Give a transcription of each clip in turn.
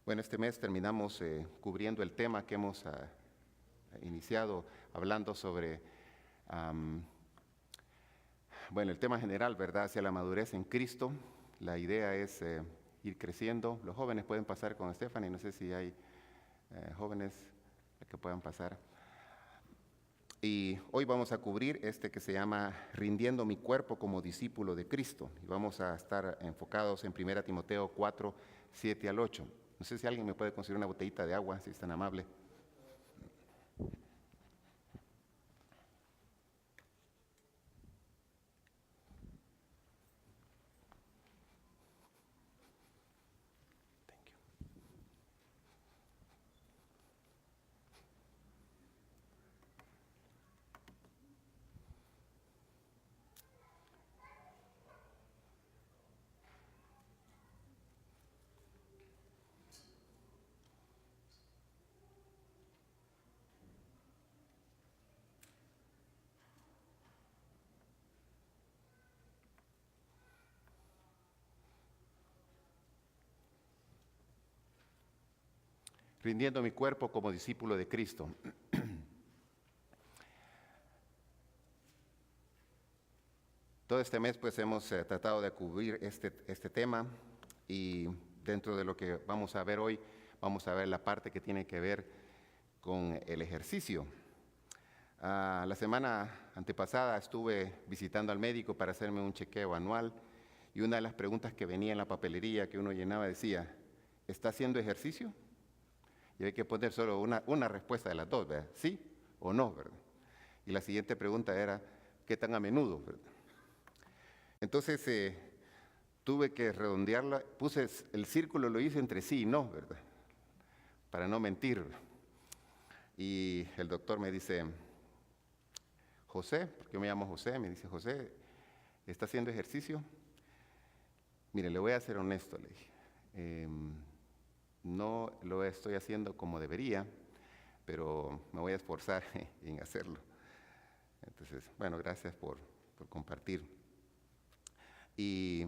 Bueno, este mes terminamos cubriendo el tema que hemos iniciado hablando sobre, bueno, el tema general, ¿verdad?, hacia la madurez en Cristo. La idea es ir creciendo. Los jóvenes pueden pasar con Stephanie, no sé si hay jóvenes que puedan pasar. Y hoy vamos a cubrir este que se llama Rindiendo mi cuerpo como discípulo de Cristo. Y vamos a estar enfocados en 1 Timoteo 4, 7 al 8. No sé si alguien me puede conseguir una botellita de agua, si es tan amable. Thank you. Rindiendo mi cuerpo como discípulo de Cristo. Todo este mes pues hemos tratado de cubrir este tema, y dentro de lo que vamos a ver hoy, vamos a ver la parte que tiene que ver con el ejercicio. La semana antepasada estuve visitando al médico para hacerme un chequeo anual, y una de las preguntas que venía en la papelería que uno llenaba decía: ¿está haciendo ejercicio? Y hay que poner solo una respuesta de las dos, ¿verdad? Sí o no, ¿verdad? Y la siguiente pregunta era: ¿qué tan a menudo, verdad? Entonces tuve que redondearla, puse el círculo, lo hice entre sí y no, ¿verdad?, para no mentir. Y el doctor me dice: José, porque yo me llamo José, me dice: José, ¿está haciendo ejercicio? Mire, le voy a ser honesto, le dije. No lo estoy haciendo como debería, pero me voy a esforzar en hacerlo. Entonces, bueno, gracias por compartir. Y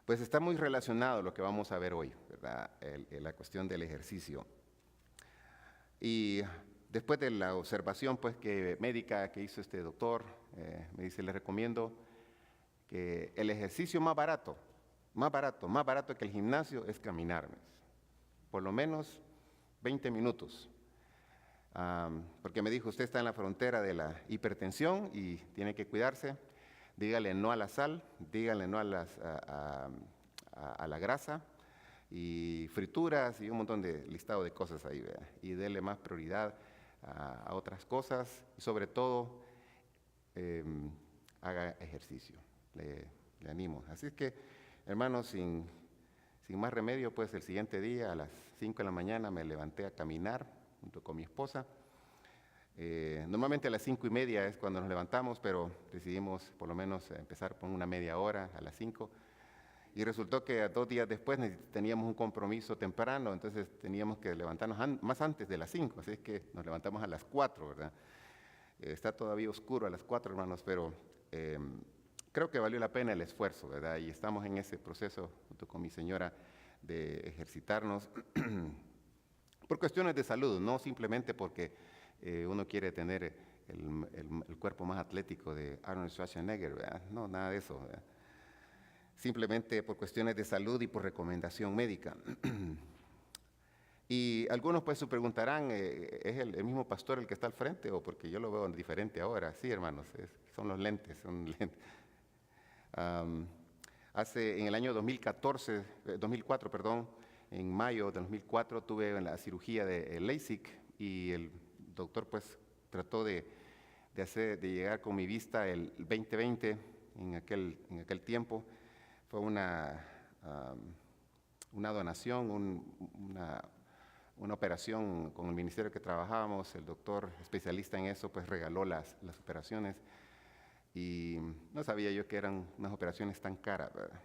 pues está muy relacionado lo que vamos a ver hoy, ¿verdad?, la cuestión del ejercicio. Y después de la observación pues, médica que hizo este doctor, me dice: le recomiendo que el ejercicio más barato que el gimnasio es caminar, por lo menos 20 minutos. Porque me dijo: usted está en la frontera de la hipertensión y tiene que cuidarse. Dígale no a la sal, dígale no a la grasa y frituras y un montón de listado de cosas ahí, ¿verdad? Y dele más prioridad a otras cosas, y sobre todo haga ejercicio. Le animo. Así es que, hermanos, sin más remedio, pues el siguiente día a las 5 de la mañana me levanté a caminar junto con mi esposa. Normalmente a las 5:30 es cuando nos levantamos, pero decidimos por lo menos empezar con una media hora a las 5. Y resultó que 2 días después teníamos un compromiso temprano, entonces teníamos que levantarnos más antes de las 5, así es que nos levantamos a las 4, ¿verdad? Está todavía oscuro a las 4, hermanos, pero creo que valió la pena el esfuerzo, ¿verdad? Y estamos en ese proceso junto con mi señora de ejercitarnos por cuestiones de salud, no simplemente porque uno quiere tener el cuerpo más atlético de Arnold Schwarzenegger, ¿verdad? No, nada de eso, ¿verdad? Simplemente por cuestiones de salud y por recomendación médica. Y algunos pues se preguntarán: ¿es el mismo pastor el que está al frente o porque yo lo veo diferente ahora? Sí, hermanos, son los lentes, en el año 2004, perdón, en mayo de 2004 tuve la cirugía de LASIK, y el doctor pues trató de llegar con mi vista el 2020 en aquel tiempo. Fue una donación, una operación con el ministerio que trabajábamos. El doctor especialista en eso pues regaló las operaciones, y no sabía yo que eran unas operaciones tan caras, ¿verdad?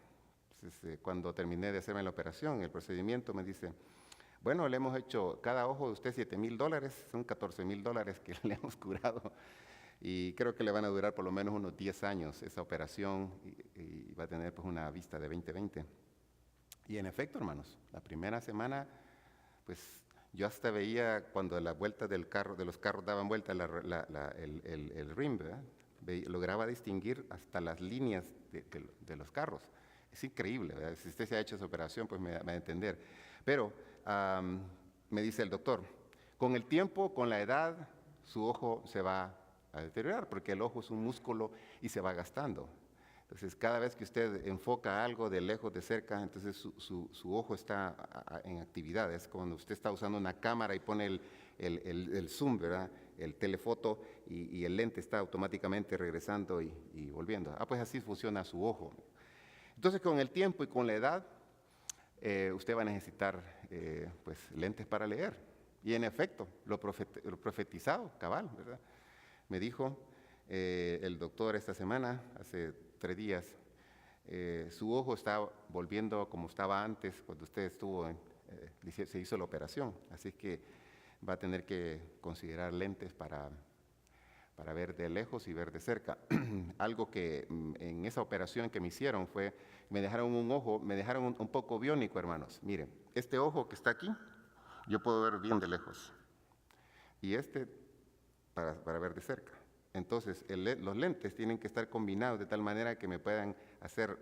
Entonces, cuando terminé de hacerme la operación, el procedimiento, me dice: bueno, le hemos hecho cada ojo de usted $7,000, son $14,000 que le hemos curado, y creo que le van a durar por lo menos unos 10 años esa operación, y va a tener pues una vista de 20/20. Y en efecto, hermanos, la primera semana pues yo hasta veía cuando las vueltas de los carros daban vuelta el rim, ¿verdad? Lograba distinguir hasta las líneas de los carros. Es increíble, ¿verdad? Si usted se ha hecho esa operación, pues me va a entender. Pero me dice el doctor, con el tiempo, con la edad, su ojo se va a deteriorar, porque el ojo es un músculo y se va gastando. Entonces, cada vez que usted enfoca algo de lejos, de cerca, entonces su ojo está en actividad. Es cuando usted está usando una cámara y pone el zoom, ¿verdad? El telefoto, y el lente está automáticamente regresando y volviendo. Pues así funciona su ojo. Entonces, con el tiempo y con la edad, usted va a necesitar pues, lentes para leer. Y en efecto, lo profetizado, cabal, ¿verdad? Me dijo el doctor esta semana, hace 3 días, su ojo está volviendo como estaba antes, cuando usted estuvo, se hizo la operación. Así que va a tener que considerar lentes para ver de lejos y ver de cerca. Algo que en esa operación que me hicieron fue, me dejaron un ojo, me dejaron un poco biónico, hermanos. Miren, este ojo que está aquí, yo puedo ver bien de lejos. Y para ver de cerca. Entonces, los lentes tienen que estar combinados de tal manera que me puedan hacer,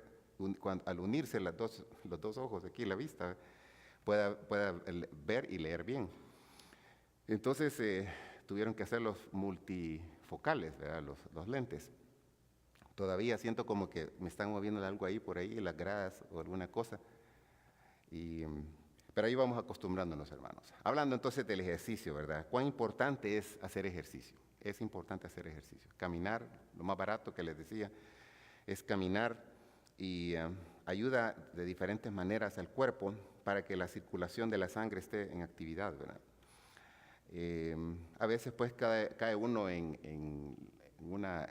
al unirse los dos ojos aquí, la vista, pueda ver y leer bien. Entonces, tuvieron que hacer los multifocales, ¿verdad? Los lentes. Todavía siento como que me están moviendo algo ahí por ahí, las gradas o alguna cosa. Pero ahí vamos acostumbrándonos, hermanos. Hablando entonces del ejercicio, ¿verdad? ¿Cuán importante es hacer ejercicio? Es importante hacer ejercicio. Caminar, lo más barato que les decía, es caminar y ayuda de diferentes maneras al cuerpo para que la circulación de la sangre esté en actividad, ¿verdad? A veces pues cae uno en una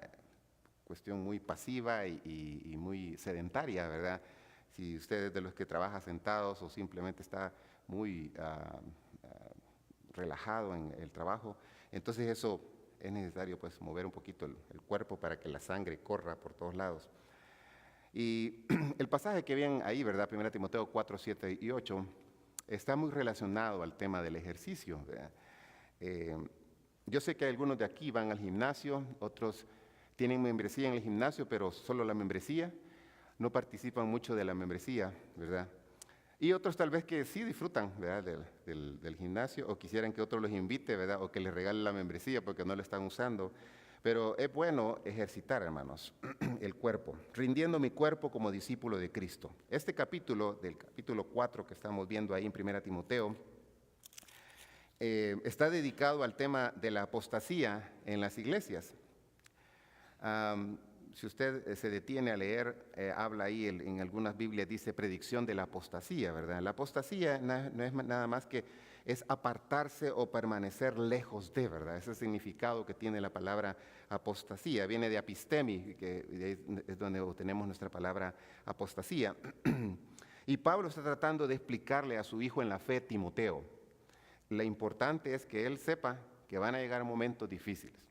cuestión muy pasiva y muy sedentaria, ¿verdad? Si usted es de los que trabaja sentados o simplemente está muy relajado en el trabajo, entonces eso es necesario pues mover un poquito el cuerpo para que la sangre corra por todos lados. Y el pasaje que ven ahí, ¿verdad? 1 Timoteo 4, 7 y 8, está muy relacionado al tema del ejercicio, ¿verdad? Yo sé que algunos de aquí van al gimnasio, otros tienen membresía en el gimnasio, pero solo la membresía, no participan mucho de la membresía, ¿verdad? Y otros tal vez que sí disfrutan, ¿verdad? del gimnasio, o quisieran que otro los invite, ¿verdad? O que les regale la membresía porque no la están usando. Pero es bueno ejercitar, hermanos, el cuerpo, rindiendo mi cuerpo como discípulo de Cristo. Este capítulo, del capítulo 4 que estamos viendo ahí en 1 Timoteo, está dedicado al tema de la apostasía en las iglesias. Si usted se detiene a leer, habla ahí en algunas Biblias, dice predicción de la apostasía, ¿verdad? La apostasía no es nada más que es apartarse o permanecer lejos de, ¿verdad? Ese es el significado que tiene la palabra apostasía. Viene de apistemi, que es donde obtenemos nuestra palabra apostasía. Y Pablo está tratando de explicarle a su hijo en la fe, Timoteo. Lo importante es que él sepa que van a llegar momentos difíciles.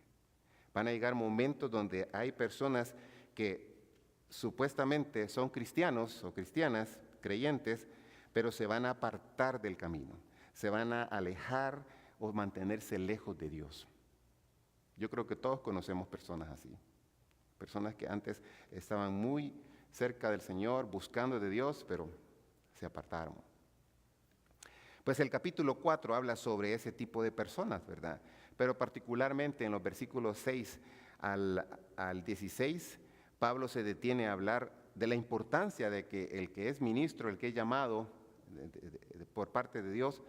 Van a llegar momentos donde hay personas que supuestamente son cristianos o cristianas, creyentes, pero se van a apartar del camino, se van a alejar o mantenerse lejos de Dios. Yo creo que todos conocemos personas así, personas que antes estaban muy cerca del Señor, buscando de Dios, pero se apartaron. Pues el capítulo 4 habla sobre ese tipo de personas, ¿verdad? Pero particularmente en los versículos 6 al 16, Pablo se detiene a hablar de la importancia de que el que es ministro, el que es llamado por parte de Dios,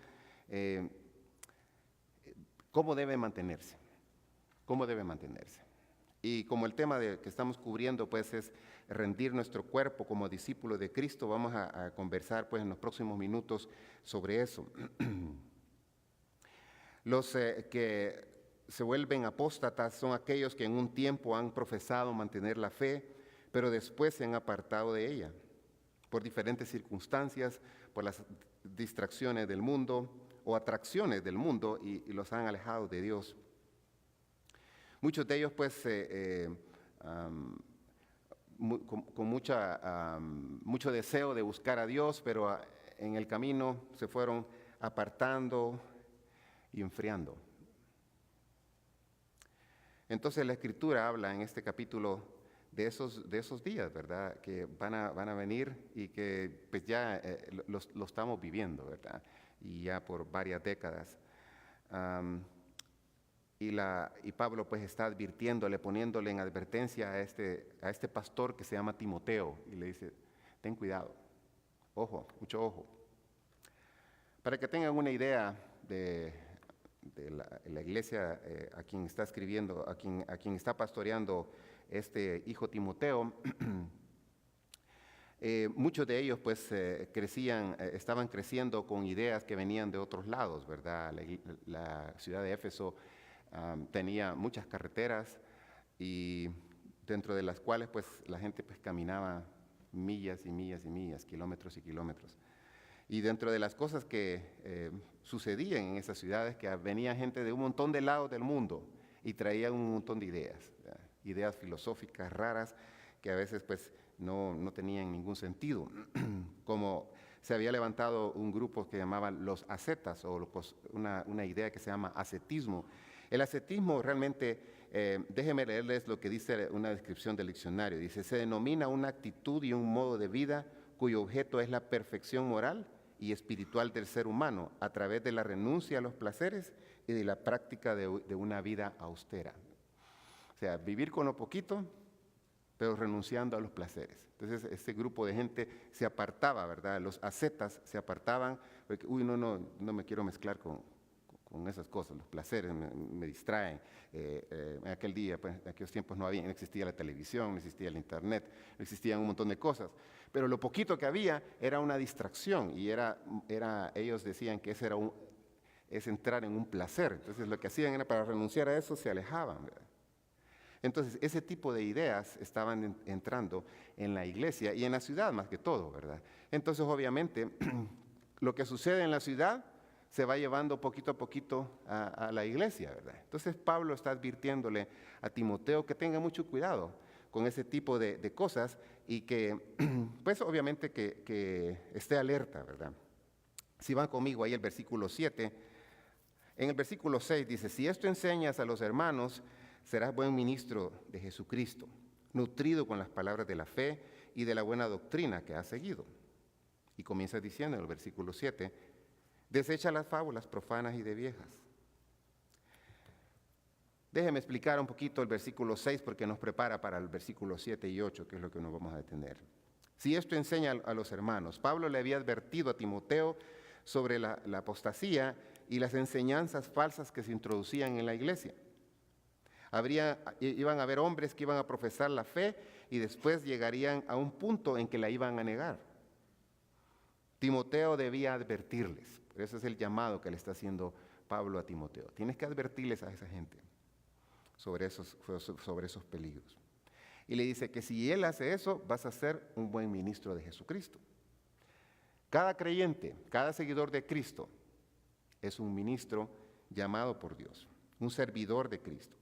cómo debe mantenerse, cómo debe mantenerse. Y como el tema que estamos cubriendo pues es rendir nuestro cuerpo como discípulo de Cristo, vamos a conversar pues en los próximos minutos sobre eso. Los que se vuelven apóstatas son aquellos que en un tiempo han profesado mantener la fe, pero después se han apartado de ella por diferentes circunstancias, por las distracciones del mundo o atracciones del mundo y los han alejado de Dios. Muchos de ellos pues con mucho deseo de buscar a Dios, pero en el camino se fueron apartando y enfriando. Entonces la Escritura habla en este capítulo de esos días, ¿verdad? Que van a venir y que pues ya lo estamos viviendo, ¿verdad? Y ya por varias décadas. Y Pablo pues está advirtiéndole, poniéndole en advertencia a este pastor que se llama Timoteo, y le dice, ten cuidado, ojo, mucho ojo. Para que tengan una idea de la iglesia a quien está escribiendo, a quien está pastoreando este hijo Timoteo, muchos de ellos pues estaban creciendo con ideas que venían de otros lados, ¿verdad? La ciudad de Éfeso tenía muchas carreteras y dentro de las cuales pues la gente pues caminaba millas y millas y millas, kilómetros y kilómetros. Y dentro de las cosas que sucedían en esas ciudades, que venía gente de un montón de lados del mundo y traían un montón de ideas, ¿verdad? Ideas filosóficas raras que a veces pues no tenían ningún sentido. Como se había levantado un grupo que llamaban los ascetas, o una idea que se llama ascetismo. El ascetismo realmente, déjenme leerles lo que dice una descripción del diccionario. Dice, se denomina una actitud y un modo de vida cuyo objeto es la perfección moral y espiritual del ser humano a través de la renuncia a los placeres y de la práctica de una vida austera. O sea, vivir con lo poquito, pero renunciando a los placeres. Entonces, este grupo de gente se apartaba, ¿verdad? Los ascetas se apartaban, porque, no me quiero mezclar con esas cosas, los placeres me distraen. En aquel día, pues, en aquellos tiempos no existía la televisión, no existía el internet, no existían un montón de cosas. Pero lo poquito que había era una distracción y ellos decían que es entrar en un placer. Entonces, lo que hacían era para renunciar a eso, se alejaban, ¿verdad? Entonces, ese tipo de ideas estaban entrando en la iglesia y en la ciudad más que todo, ¿verdad? Entonces, obviamente, lo que sucede en la ciudad se va llevando poquito a poquito a la iglesia, ¿verdad? Entonces, Pablo está advirtiéndole a Timoteo que tenga mucho cuidado con ese tipo de cosas y que, pues, obviamente que esté alerta, ¿verdad? Si van conmigo ahí el versículo 7, en el versículo 6 dice, si esto enseñas a los hermanos, serás buen ministro de Jesucristo, nutrido con las palabras de la fe y de la buena doctrina que has seguido. Y comienza diciendo en el versículo 7, desecha las fábulas profanas y de viejas. Déjeme explicar un poquito el versículo 6 porque nos prepara para el versículo 7 y 8, que es lo que nos vamos a detener. Si esto enseña a los hermanos, Pablo le había advertido a Timoteo sobre la apostasía y las enseñanzas falsas que se introducían en la iglesia. Iban a haber hombres que iban a profesar la fe y después llegarían a un punto en que la iban a negar. Timoteo debía advertirles, por eso es el llamado que le está haciendo Pablo a Timoteo. Tienes que advertirles a esa gente sobre esos peligros. Y le dice que si él hace eso, vas a ser un buen ministro de Jesucristo. Cada creyente, cada seguidor de Cristo es un ministro llamado por Dios, un servidor de Cristo.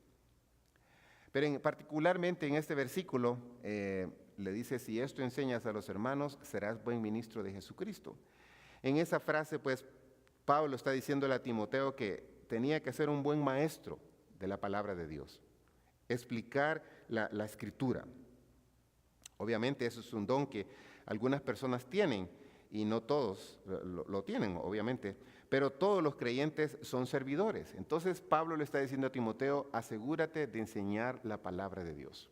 Pero particularmente en este versículo le dice, si esto enseñas a los hermanos, serás buen ministro de Jesucristo. En esa frase, pues, Pablo está diciéndole a Timoteo que tenía que ser un buen maestro de la palabra de Dios, explicar la Escritura. Obviamente eso es un don que algunas personas tienen y no todos lo tienen, obviamente, pero todos los creyentes son servidores. Entonces Pablo le está diciendo a Timoteo, asegúrate de enseñar la palabra de Dios.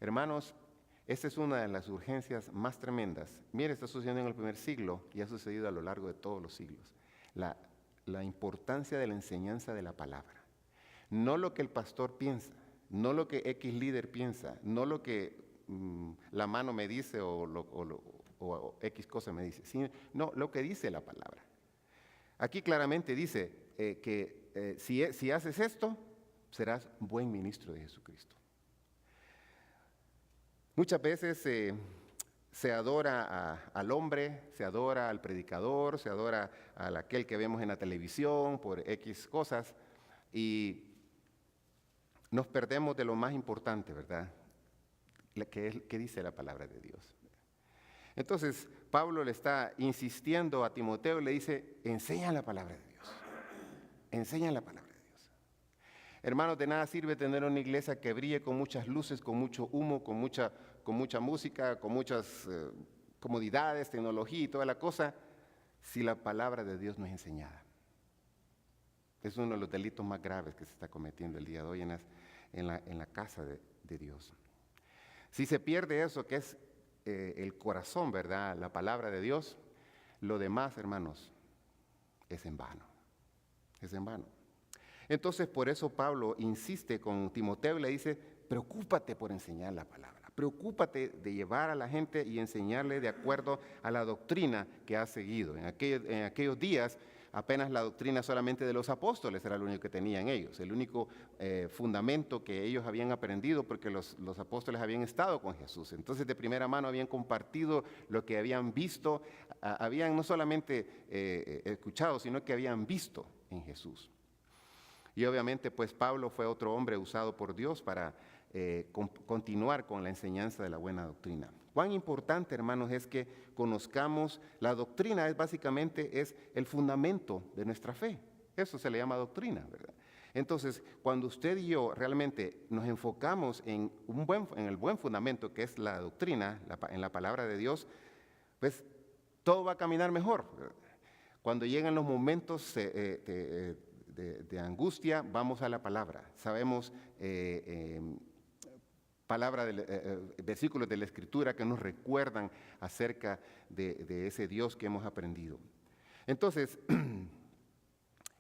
Hermanos, esta es una de las urgencias más tremendas. Mire, está sucediendo en el primer siglo y ha sucedido a lo largo de todos los siglos. La importancia de la enseñanza de la palabra. No lo que el pastor piensa, no lo que X líder piensa, no lo que la mano me dice o X cosa me dice, sino lo que dice la palabra. Aquí claramente dice que si haces esto, serás buen ministro de Jesucristo. Muchas veces se adora al hombre, se adora al predicador, se adora a aquel que vemos en la televisión por X cosas y nos perdemos de lo más importante, ¿verdad? ¿Qué dice la palabra de Dios? Entonces, Pablo le está insistiendo a Timoteo y le dice, enseña la palabra de Dios. Enseña la palabra de Dios. Hermanos, de nada sirve tener una iglesia que brille con muchas luces, con mucho humo, con mucha música, con muchas comodidades, tecnología y toda la cosa, si la palabra de Dios no es enseñada. Es uno de los delitos más graves que se está cometiendo el día de hoy en la casa de Dios. Si se pierde eso que es el corazón, ¿verdad? La palabra de Dios, lo demás, hermanos, es en vano. Es en vano. Entonces, por eso Pablo insiste con Timoteo y le dice, preocúpate por enseñar la palabra. Preocúpate de llevar a la gente y enseñarle de acuerdo a la doctrina que ha seguido. En aquellos días, apenas la doctrina solamente de los apóstoles era lo único que tenían ellos, el único fundamento que ellos habían aprendido porque los apóstoles habían estado con Jesús. Entonces de primera mano habían compartido lo que habían visto, habían no solamente escuchado, sino que habían visto en Jesús. Y obviamente pues Pablo fue otro hombre usado por Dios para continuar con la enseñanza de la buena doctrina. Cuán importante, hermanos, es que conozcamos la doctrina, básicamente es el fundamento de nuestra fe. Eso se le llama doctrina, ¿verdad? Entonces, cuando usted y yo realmente nos enfocamos en el buen fundamento que es la doctrina, en la palabra de Dios, pues todo va a caminar mejor, ¿verdad? Cuando llegan los momentos de angustia, vamos a la palabra. Sabemos versículos de la Escritura que nos recuerdan acerca de ese Dios que hemos aprendido. Entonces,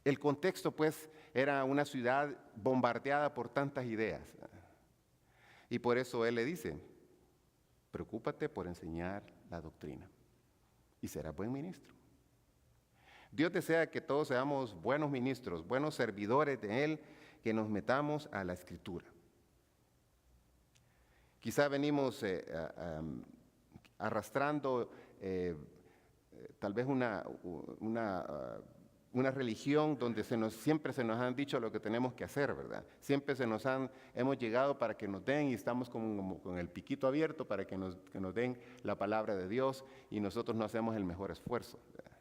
el contexto pues era una ciudad bombardeada por tantas ideas. Y por eso él le dice, preocúpate por enseñar la doctrina y serás buen ministro. Dios desea que todos seamos buenos ministros, buenos servidores de Él, que nos metamos a la Escritura. Quizá venimos arrastrando tal vez una religión donde siempre se nos han dicho lo que tenemos que hacer, ¿verdad? Siempre hemos llegado para que nos den y estamos como con el piquito abierto para que nos den la palabra de Dios y nosotros no hacemos el mejor esfuerzo, ¿verdad?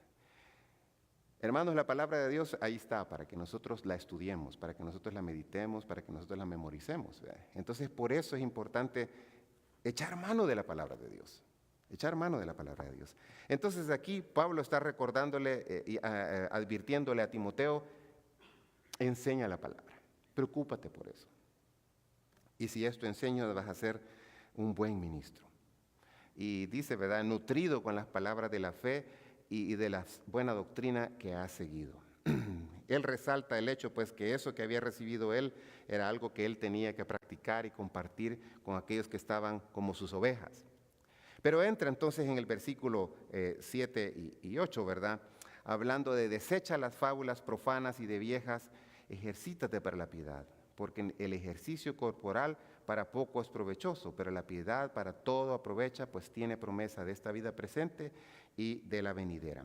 Hermanos, la palabra de Dios ahí está para que nosotros la estudiemos, para que nosotros la meditemos, para que nosotros la memoricemos, ¿verdad? Entonces, por eso es importante echar mano de la palabra de Dios. Echar mano de la palabra de Dios. Entonces, aquí Pablo está recordándole y advirtiéndole a Timoteo, enseña la palabra, preocúpate por eso. Y si esto enseñas, vas a ser un buen ministro. Y dice, ¿verdad?, nutrido con las palabras de la fe y de la buena doctrina que ha seguido. Él resalta el hecho, pues, que eso que había recibido él era algo que él tenía que practicar y compartir con aquellos que estaban como sus ovejas. Pero entra entonces en el versículo 7 y 8, ¿verdad?, hablando de desecha las fábulas profanas y de viejas, ejercítate para la piedad, porque el ejercicio corporal para poco es provechoso, pero la piedad para todo aprovecha, pues tiene promesa de esta vida presente y de la venidera.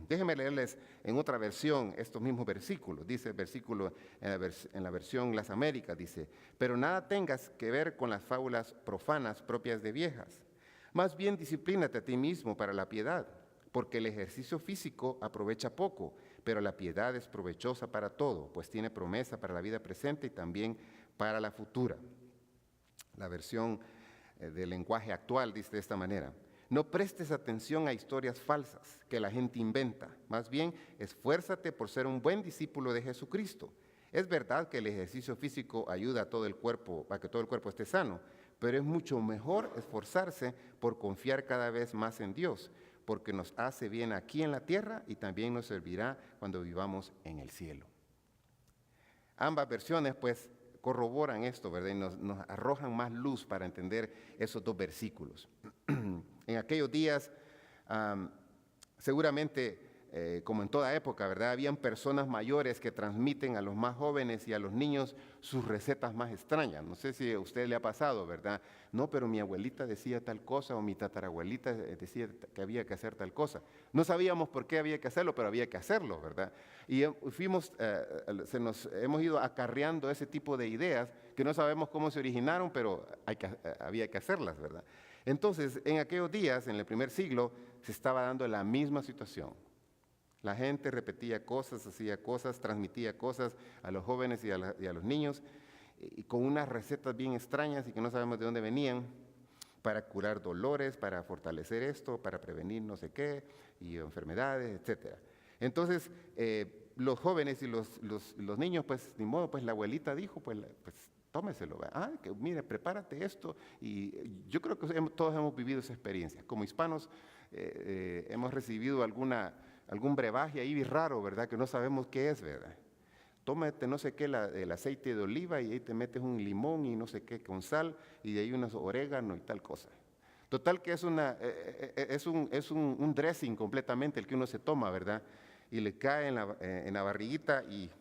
Déjenme leerles en otra versión estos mismos versículos. Dice el versículo en la versión Las Américas, dice, pero nada tengas que ver con las fábulas profanas propias de viejas. Más bien disciplínate a ti mismo para la piedad, porque el ejercicio físico aprovecha poco, pero la piedad es provechosa para todo, pues tiene promesa para la vida presente y también para la futura. La versión del lenguaje actual dice de esta manera, no prestes atención a historias falsas que la gente inventa, más bien esfuérzate por ser un buen discípulo de Jesucristo. Es verdad que el ejercicio físico ayuda a todo el cuerpo, a que todo el cuerpo esté sano, pero es mucho mejor esforzarse por confiar cada vez más en Dios, porque nos hace bien aquí en la tierra y también nos servirá cuando vivamos en el cielo. Ambas versiones, pues, corroboran esto, ¿verdad? Y nos arrojan más luz para entender esos dos versículos. En aquellos días, seguramente, como en toda época, ¿verdad?, habían personas mayores que transmiten a los más jóvenes y a los niños sus recetas más extrañas. No sé si a usted le ha pasado, ¿verdad? No, pero mi abuelita decía tal cosa o mi tatarabuelita decía que había que hacer tal cosa. No sabíamos por qué había que hacerlo, pero había que hacerlo, ¿verdad? Y hemos ido acarreando ese tipo de ideas que no sabemos cómo se originaron, pero había que hacerlas, ¿verdad? Entonces, en aquellos días, en el primer siglo, se estaba dando la misma situación. La gente repetía cosas, hacía cosas, transmitía cosas a los jóvenes y a los niños, y con unas recetas bien extrañas y que no sabemos de dónde venían, para curar dolores, para fortalecer esto, para prevenir no sé qué, y enfermedades, etc. Entonces, los jóvenes y los niños, pues, ni modo, pues la abuelita dijo, pues tómeselo, que mire, prepárate esto. Y yo creo que todos hemos vivido esa experiencia. Como hispanos, hemos recibido algún brebaje ahí raro, ¿verdad? Que no sabemos qué es, ¿verdad? Tómate no sé qué, el aceite de oliva y ahí te metes un limón y no sé qué con sal y de ahí unos orégano y tal cosa. Total que es un dressing completamente el que uno se toma, ¿verdad? Y le cae en la barriguita y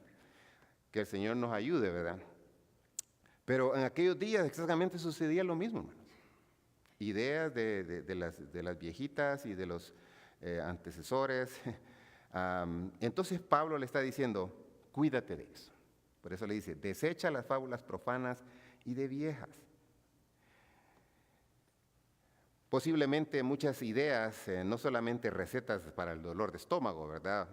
que el Señor nos ayude, ¿verdad? Pero en aquellos días exactamente sucedía lo mismo, hermanos. Ideas de las viejitas y de los antecesores. Entonces Pablo le está diciendo, cuídate de eso. Por eso le dice, desecha las fábulas profanas y de viejas. Posiblemente muchas ideas, no solamente recetas para el dolor de estómago, ¿verdad?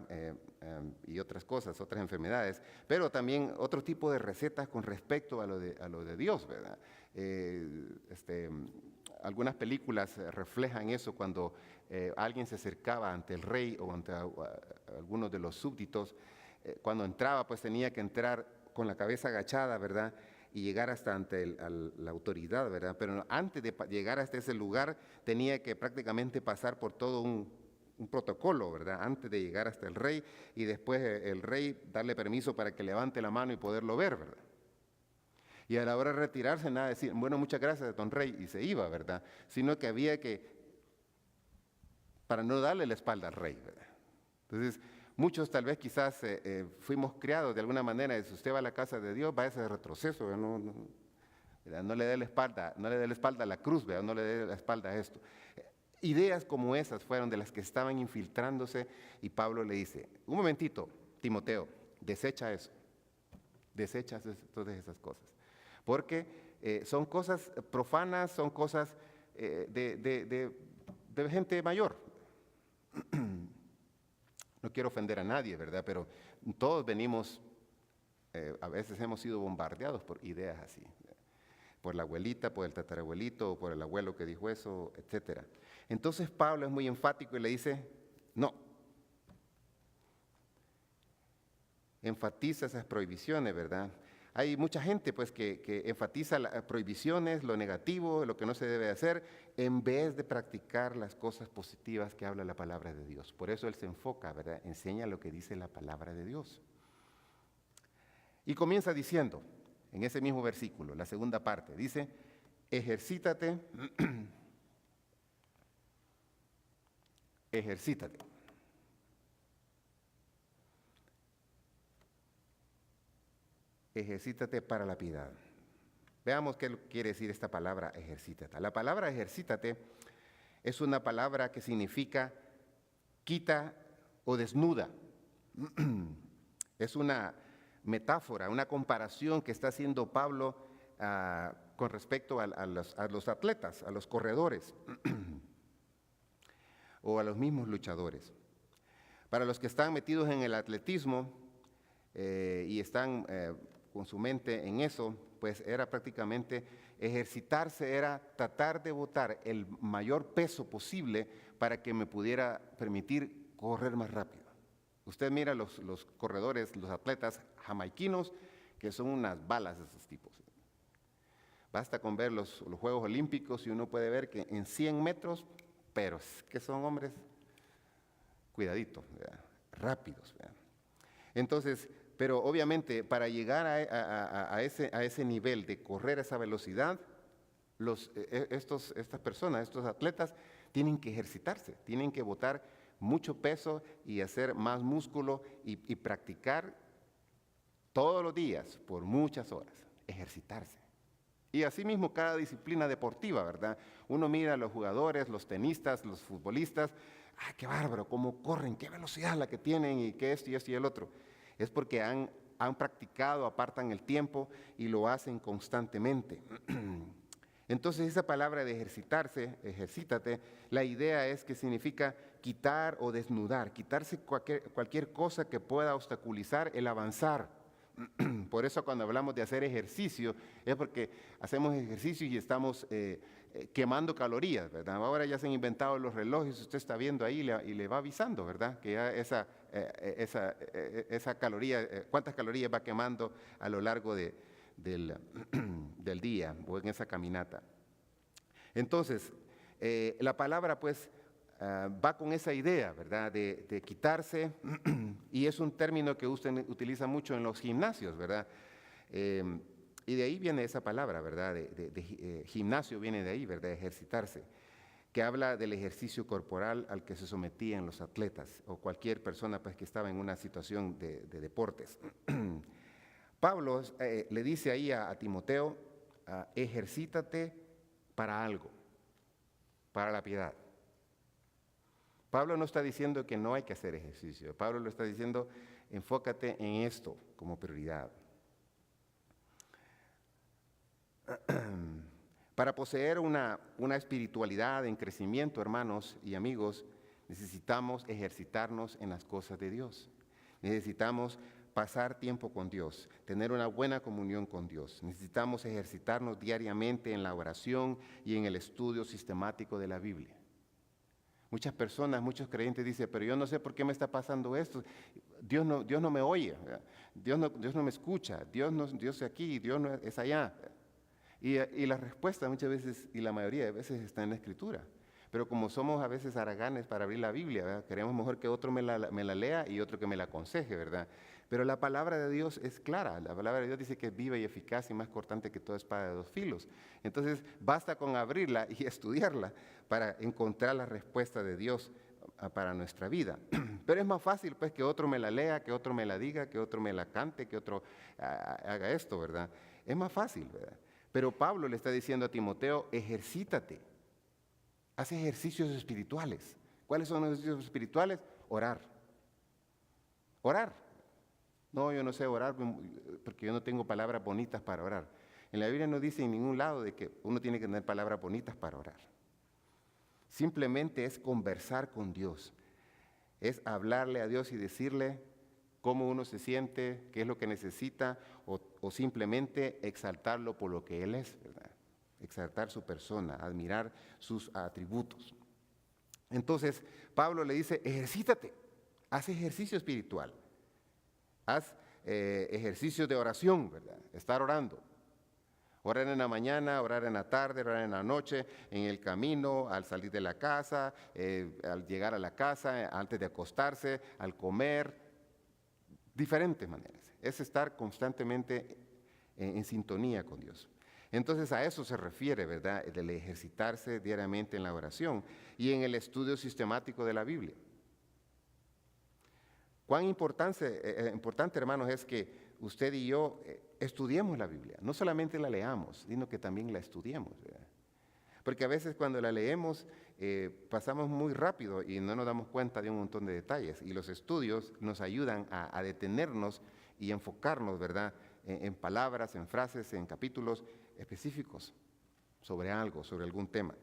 Y otras cosas, otras enfermedades, pero también otro tipo de recetas con respecto a lo de Dios, ¿verdad? Algunas películas reflejan eso cuando alguien se acercaba ante el rey o ante algunos de los súbditos. Cuando entraba, pues tenía que entrar con la cabeza agachada, ¿verdad? Y llegar hasta ante la autoridad, ¿verdad? Pero antes de llegar hasta ese lugar, tenía que prácticamente pasar por todo un protocolo, ¿verdad? Antes de llegar hasta el rey y después el rey darle permiso para que levante la mano y poderlo ver, ¿verdad? Y a la hora de retirarse, nada de decir, bueno, muchas gracias, don rey, y se iba, ¿verdad? Sino que había para no darle la espalda al rey, ¿verdad? Entonces, muchos tal vez quizás fuimos criados de alguna manera, si usted va a la casa de Dios, va a ese retroceso, no le dé la espalda, no le dé la espalda a la cruz, ¿verdad? No le dé la espalda a esto. Ideas como esas fueron de las que estaban infiltrándose y Pablo le dice, un momentito, Timoteo, desecha eso, desecha todas esas cosas, porque son cosas profanas, son cosas de gente mayor. No quiero ofender a nadie, ¿verdad? Pero todos venimos, a veces hemos sido bombardeados por ideas así, por la abuelita, por el tatarabuelito, por el abuelo que dijo eso, etc. Entonces Pablo es muy enfático y le dice, no. Enfatiza esas prohibiciones, ¿verdad? Hay mucha gente pues que enfatiza las prohibiciones, lo negativo, lo que no se debe hacer, en vez de practicar las cosas positivas que habla la palabra de Dios. Por eso él se enfoca, ¿verdad? Enseña lo que dice la palabra de Dios. Y comienza diciendo, en ese mismo versículo, la segunda parte, dice, ejercítate, ejercítate. Ejercítate para la piedad. Veamos qué quiere decir esta palabra ejercítate. La palabra ejercítate es una palabra que significa quita o desnuda. Es una metáfora, una comparación que está haciendo Pablo con respecto a los atletas, a los corredores o a los mismos luchadores. Para los que están metidos en el atletismo y están con su mente en eso, pues era prácticamente ejercitarse, era tratar de botar el mayor peso posible para que me pudiera permitir correr más rápido. Usted mira los corredores, los atletas jamaiquinos, que son unas balas de esos tipos. Basta con ver los Juegos Olímpicos y uno puede ver que en 100 metros, pero es que son hombres cuidaditos, ¿verdad? Rápidos, ¿verdad? Entonces, pero obviamente para llegar a ese nivel de correr a esa velocidad, estas personas, estos atletas, tienen que ejercitarse, tienen que botar mucho peso y hacer más músculo y practicar todos los días por muchas horas, ejercitarse. Y asimismo cada disciplina deportiva, ¿verdad? Uno mira a los jugadores, los tenistas, los futbolistas, ¡ah, qué bárbaro! ¿Cómo corren? ¿Qué velocidad la que tienen? Y qué esto y esto y el otro. Es porque han practicado, apartan el tiempo y lo hacen constantemente. Entonces esa palabra de ejercitarse, ejercítate, la idea es que significa quitar o desnudar, quitarse cualquier cosa que pueda obstaculizar el avanzar. Por eso cuando hablamos de hacer ejercicio, es porque hacemos ejercicio y estamos quemando calorías, ¿verdad? Ahora ya se han inventado los relojes, usted está viendo ahí y le va avisando, ¿verdad? Que ya esa caloría, cuántas calorías va quemando a lo largo del, del día o en esa caminata. Entonces, la palabra pues va con esa idea, ¿verdad? De quitarse, y es un término que usted utiliza mucho en los gimnasios, ¿verdad? Y de ahí viene esa palabra, ¿verdad? Gimnasio viene de ahí, ¿verdad? Ejercitarse, que habla del ejercicio corporal al que se sometían los atletas o cualquier persona pues, que estaba en una situación de deportes. Pablo le dice ahí a Timoteo, ejercítate para algo, para la piedad. Pablo no está diciendo que no hay que hacer ejercicio. Pablo lo está diciendo, enfócate en esto como prioridad. Para poseer una espiritualidad en crecimiento, hermanos y amigos, necesitamos ejercitarnos en las cosas de Dios. Necesitamos pasar tiempo con Dios, tener una buena comunión con Dios. Necesitamos ejercitarnos diariamente en la oración y en el estudio sistemático de la Biblia. Muchas personas, muchos creyentes dicen, pero yo no sé por qué me está pasando esto. Dios no me oye, Dios no me escucha, Dios es aquí, Dios no es allá. Y la respuesta muchas veces, y la mayoría de veces, está en la Escritura. Pero como somos a veces haraganes para abrir la Biblia, ¿verdad? Queremos mejor que otro me la lea y otro que me la aconseje, ¿verdad? Pero la palabra de Dios es clara. La palabra de Dios dice que es viva y eficaz y más cortante que toda espada de dos filos. Entonces, basta con abrirla y estudiarla para encontrar la respuesta de Dios para nuestra vida. Pero es más fácil, pues, que otro me la lea, que otro me la diga, que otro me la cante, que otro haga esto, ¿verdad? Es más fácil, ¿verdad? Pero Pablo le está diciendo a Timoteo, ejercítate, haz ejercicios espirituales. ¿Cuáles son los ejercicios espirituales? Orar. Orar. No, yo no sé orar porque yo no tengo palabras bonitas para orar. En la Biblia no dice en ningún lado de que uno tiene que tener palabras bonitas para orar. Simplemente es conversar con Dios. Es hablarle a Dios y decirle cómo uno se siente, qué es lo que necesita, o simplemente exaltarlo por lo que Él es, ¿verdad? Exaltar su persona, admirar sus atributos. Entonces, Pablo le dice, ejercítate, haz ejercicio espiritual, haz ejercicios de oración, ¿verdad? Estar orando. Orar en la mañana, orar en la tarde, orar en la noche, en el camino, al salir de la casa, al llegar a la casa, antes de acostarse, al comer, diferentes maneras. Es estar constantemente en sintonía con Dios. Entonces a eso se refiere, ¿verdad? El ejercitarse diariamente en la oración y en el estudio sistemático de la Biblia. Cuán importante, hermanos, es que usted y yo estudiemos la Biblia. No solamente la leamos, sino que también la estudiemos, ¿verdad? Porque a veces cuando la leemos pasamos muy rápido y no nos damos cuenta de un montón de detalles. Y los estudios nos ayudan a detenernos y enfocarnos, ¿verdad? En palabras, en frases, en capítulos específicos sobre algo, sobre algún tema.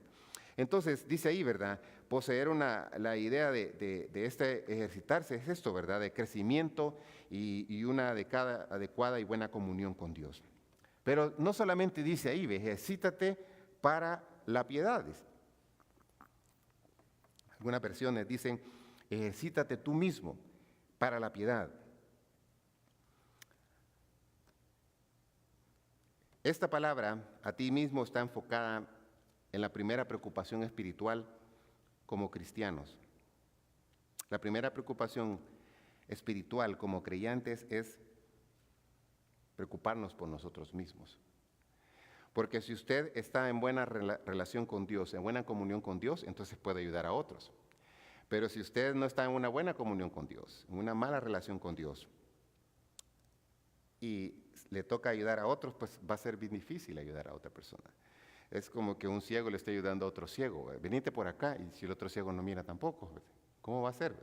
Entonces, dice ahí, ¿verdad? Poseer la idea de este ejercitarse es esto, ¿verdad? De crecimiento y una adecuada y buena comunión con Dios. Pero no solamente dice ahí, ejercítate para la piedad. Dice. Algunas versiones dicen, ejercítate tú mismo para la piedad. Esta palabra, a ti mismo, está enfocada en la primera preocupación espiritual como cristianos. La primera preocupación espiritual como creyentes es preocuparnos por nosotros mismos. Porque si usted está en buena relación con Dios, en buena comunión con Dios, entonces puede ayudar a otros. Pero si usted no está en una buena comunión con Dios, en una mala relación con Dios, y le toca ayudar a otros, pues va a ser bien difícil ayudar a otra persona. Es como que un ciego le esté ayudando a otro ciego. Venite por acá, y si el otro ciego no mira tampoco, ¿cómo va a ser?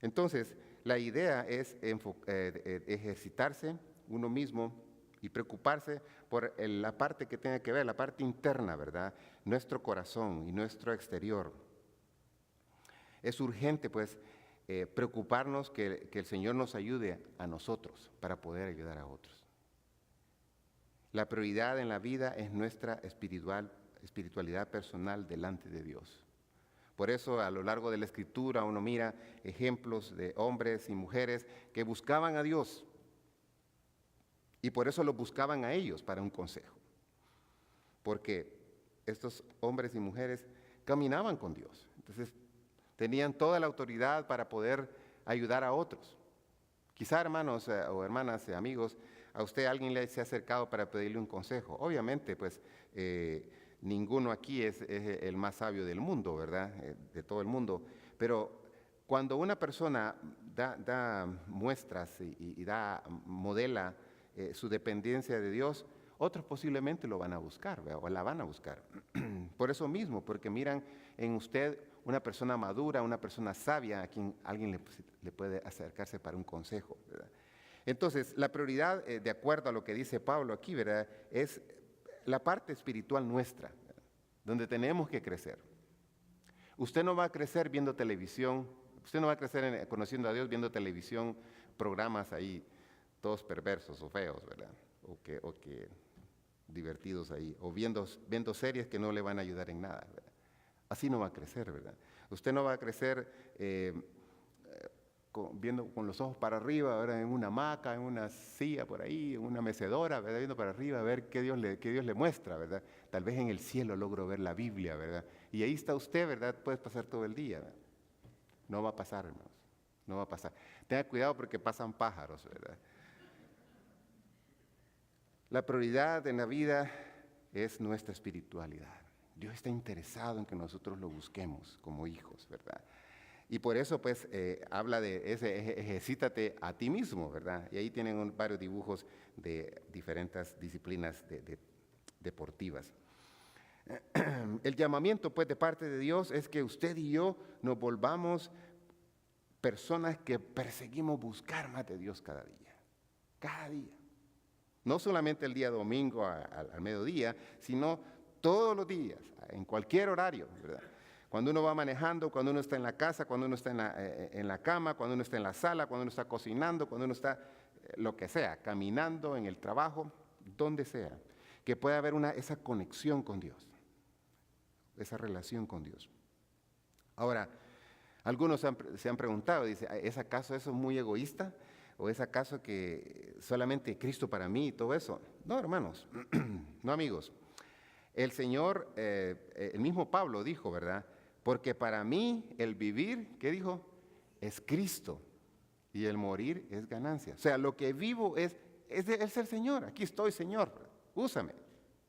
Entonces, la idea es ejercitarse uno mismo y preocuparse por la parte que tenga que ver, la parte interna, ¿verdad? Nuestro corazón y nuestro exterior. Es urgente, pues, preocuparnos que el Señor nos ayude a nosotros para poder ayudar a otros. La prioridad en la vida es nuestra espiritualidad personal delante de Dios. Por eso a lo largo de la Escritura uno mira ejemplos de hombres y mujeres que buscaban a Dios y por eso los buscaban a ellos para un consejo. Porque estos hombres y mujeres caminaban con Dios. Entonces tenían toda la autoridad para poder ayudar a otros. Quizá, hermanos o hermanas, amigos, a usted alguien le se ha acercado para pedirle un consejo. Obviamente, pues, ninguno aquí es el más sabio del mundo, ¿verdad? De todo el mundo. Pero cuando una persona da muestras y modela su dependencia de Dios, otros posiblemente lo van a buscar, ¿verdad? O la van a buscar. Por eso mismo, porque miran en usted una persona madura, una persona sabia a quien alguien le puede acercarse para un consejo, ¿verdad? Entonces, la prioridad, de acuerdo a lo que dice Pablo aquí, ¿verdad?, es la parte espiritual nuestra, ¿verdad?, donde tenemos que crecer. Usted no va a crecer viendo televisión, usted no va a crecer conociendo a Dios viendo televisión, programas ahí, todos perversos o feos, ¿verdad?, o que divertidos ahí, o viendo series que no le van a ayudar en nada, ¿verdad? Así no va a crecer, ¿verdad? Usted no va a crecer viendo con los ojos para arriba, ¿verdad?, en una hamaca, en una silla por ahí, en una mecedora, ¿verdad?, viendo para arriba a ver qué Dios le muestra, ¿verdad? Tal vez en el cielo logro ver la Biblia, ¿verdad? Y ahí está usted, ¿verdad? Puedes pasar todo el día, ¿verdad? No va a pasar, hermanos, no va a pasar. Tenga cuidado porque pasan pájaros, ¿verdad? La prioridad en la vida es nuestra espiritualidad. Dios está interesado en que nosotros lo busquemos como hijos, ¿verdad? Y por eso, pues, habla de ese ejercítate a ti mismo, ¿verdad? Y ahí tienen varios dibujos de diferentes disciplinas deportivas. El llamamiento, pues, de parte de Dios es que usted y yo nos volvamos personas que perseguimos buscar más de Dios cada día. Cada día. No solamente el día domingo al mediodía, sino todos los días, en cualquier horario, ¿verdad? Cuando uno va manejando, cuando uno está en la casa, cuando uno está en la cama, cuando uno está en la sala, cuando uno está cocinando, cuando uno está, lo que sea, caminando, en el trabajo, donde sea, que pueda haber esa conexión con Dios, esa relación con Dios. Ahora, algunos se han preguntado, dice, ¿es acaso eso muy egoísta? ¿O es acaso que solamente Cristo para mí y todo eso? No, hermanos, no, amigos. El Señor, el mismo Pablo dijo, ¿verdad? Porque para mí el vivir, ¿qué dijo? Es Cristo y el morir es ganancia. O sea, lo que vivo es el Señor. Aquí estoy, Señor. Úsame,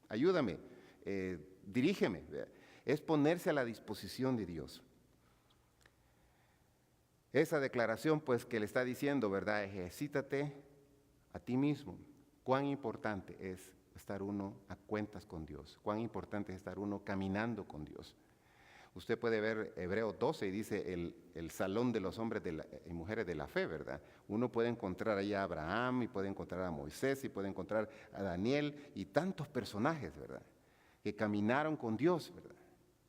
ayúdame, dirígeme. ¿Verdad? Es ponerse a la disposición de Dios. Esa declaración, pues, que le está diciendo, ¿verdad? Ejercítate a ti mismo. Cuán importante es estar uno a cuentas con Dios. Cuán importante es estar uno caminando con Dios. Usted puede ver Hebreos 12 y dice el salón de los hombres y mujeres de la fe, ¿verdad? Uno puede encontrar ahí a Abraham y puede encontrar a Moisés y puede encontrar a Daniel y tantos personajes, ¿verdad?, que caminaron con Dios, ¿verdad?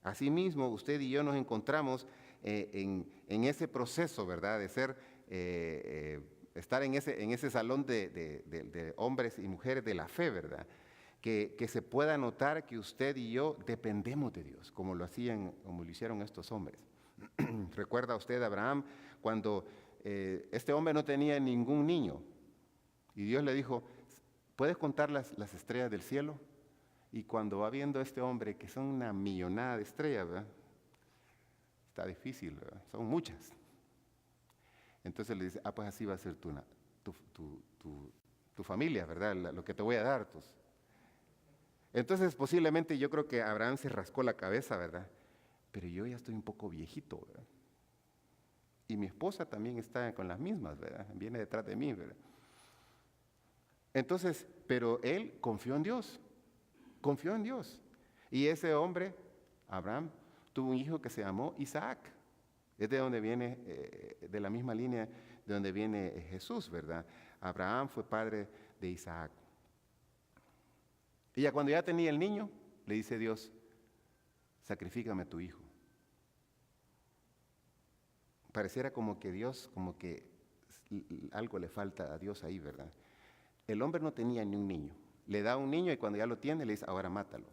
Asimismo, usted y yo nos encontramos en ese proceso, ¿verdad?, de ser, estar en ese salón de hombres y mujeres de la fe, ¿verdad?, que se pueda notar que usted y yo dependemos de Dios, como lo hicieron estos hombres. ¿Recuerda usted a Abraham cuando este hombre no tenía ningún niño? Y Dios le dijo, ¿puedes contar las estrellas del cielo? Y cuando va viendo a este hombre, que son una millonada de estrellas, ¿verdad?, está difícil, ¿verdad?, son muchas. Entonces le dice, pues así va a ser tu familia, ¿verdad?, lo que te voy a dar. Entonces posiblemente yo creo que Abraham se rascó la cabeza, ¿verdad? Pero yo ya estoy un poco viejito, ¿verdad? Y mi esposa también está con las mismas, ¿verdad? Viene detrás de mí, ¿verdad? Entonces, pero él confió en Dios. Confió en Dios. Y ese hombre, Abraham, tuvo un hijo que se llamó Isaac. Es de donde viene, de la misma línea de donde viene Jesús, ¿verdad? Abraham fue padre de Isaac. Y ya cuando ya tenía el niño, le dice Dios, sacrifícame a tu hijo. Pareciera como que Dios, como que algo le falta a Dios ahí, ¿verdad? El hombre no tenía ni un niño. Le da un niño y cuando ya lo tiene le dice, ahora mátalo.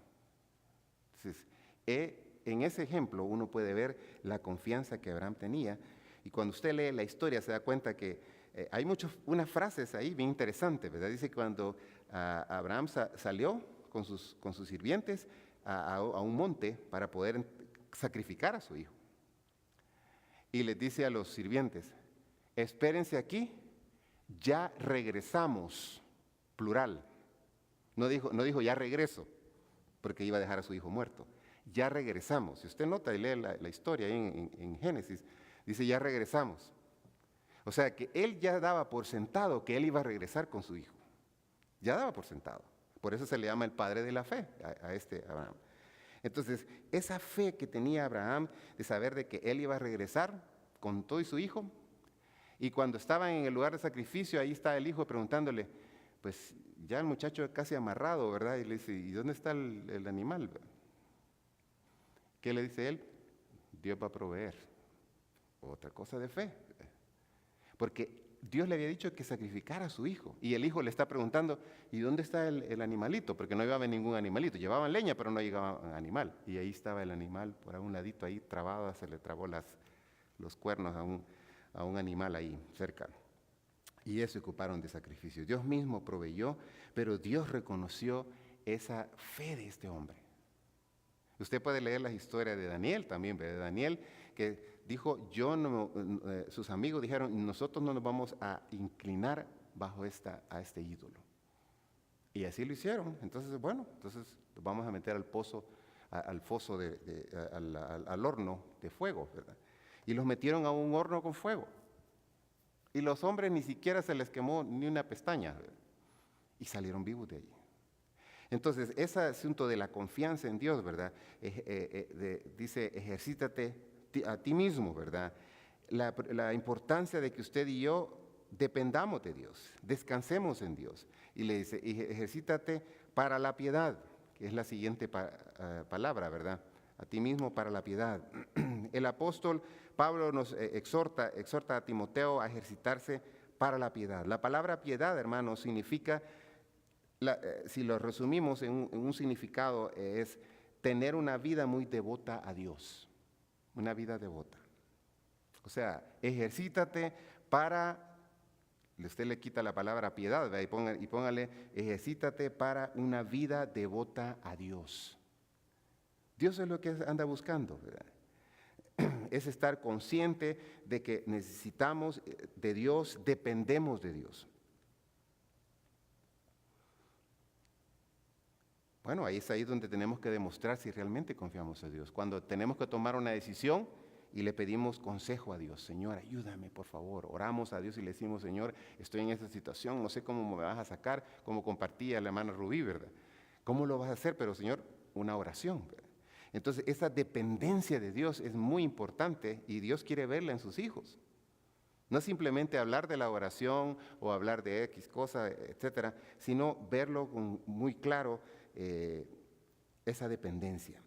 Entonces, en ese ejemplo uno puede ver la confianza que Abraham tenía. Y cuando usted lee la historia se da cuenta que hay unas frases ahí bien interesantes, ¿verdad? Dice que cuando Abraham salió con sus sirvientes a un monte para poder sacrificar a su hijo. Y les dice a los sirvientes, espérense aquí, ya regresamos, plural. No dijo ya regreso, porque iba a dejar a su hijo muerto. Ya regresamos. Si usted nota y lee la historia ahí en Génesis, dice ya regresamos. O sea que él ya daba por sentado que él iba a regresar con su hijo. Ya daba por sentado. Por eso se le llama el padre de la fe a este Abraham. Entonces, esa fe que tenía Abraham de saber de que él iba a regresar con todo y su hijo, y cuando estaban en el lugar de sacrificio, ahí está el hijo preguntándole, pues ya el muchacho casi amarrado, ¿verdad? Y le dice, ¿y dónde está el animal? ¿Qué le dice él? Dios va a proveer. Otra cosa de fe. Porque Dios le había dicho que sacrificara a su hijo. Y el hijo le está preguntando, ¿y dónde está el animalito? Porque no llevaba ningún animalito. Llevaban leña, pero no llegaba animal. Y ahí estaba el animal por un ladito ahí trabado, se le trabó los cuernos a un animal ahí cerca. Y eso ocuparon de sacrificio. Dios mismo proveyó, pero Dios reconoció esa fe de este hombre. Usted puede leer la historia de Daniel también, de Daniel, que dijo, sus amigos dijeron, nosotros no nos vamos a inclinar bajo a este ídolo. Y así lo hicieron. Entonces, bueno, los vamos a meter al foso, al horno de fuego, ¿verdad? Y los metieron a un horno con fuego. Y los hombres ni siquiera se les quemó ni una pestaña, ¿verdad? Y salieron vivos de allí. Entonces, ese asunto de la confianza en Dios, ¿verdad? Dice, ejercítate a ti mismo, ¿verdad? La importancia de que usted y yo dependamos de Dios, descansemos en Dios. Y le dice, ejercítate para la piedad, que es la siguiente palabra, ¿verdad? A ti mismo para la piedad. El apóstol Pablo nos exhorta a Timoteo a ejercitarse para la piedad. La palabra piedad, hermanos, significa, si lo resumimos en un significado, es tener una vida muy devota a Dios. Una vida devota. O sea, ejercítate para, usted le quita la palabra piedad, ¿verdad? Y póngale, ejercítate para una vida devota a Dios. Dios es lo que anda buscando, ¿verdad? Es estar consciente de que necesitamos de Dios, dependemos de Dios. Bueno, ahí es ahí donde tenemos que demostrar si realmente confiamos en Dios. Cuando tenemos que tomar una decisión y le pedimos consejo a Dios. Señor, ayúdame, por favor. Oramos a Dios y le decimos, Señor, estoy en esta situación, no sé cómo me vas a sacar, como compartía la hermana Rubí, ¿verdad? ¿Cómo lo vas a hacer? Pero, Señor, una oración, ¿verdad? Entonces, esa dependencia de Dios es muy importante y Dios quiere verla en sus hijos. No es simplemente hablar de la oración o hablar de X cosa, etcétera, sino verlo muy claro, esa dependencia.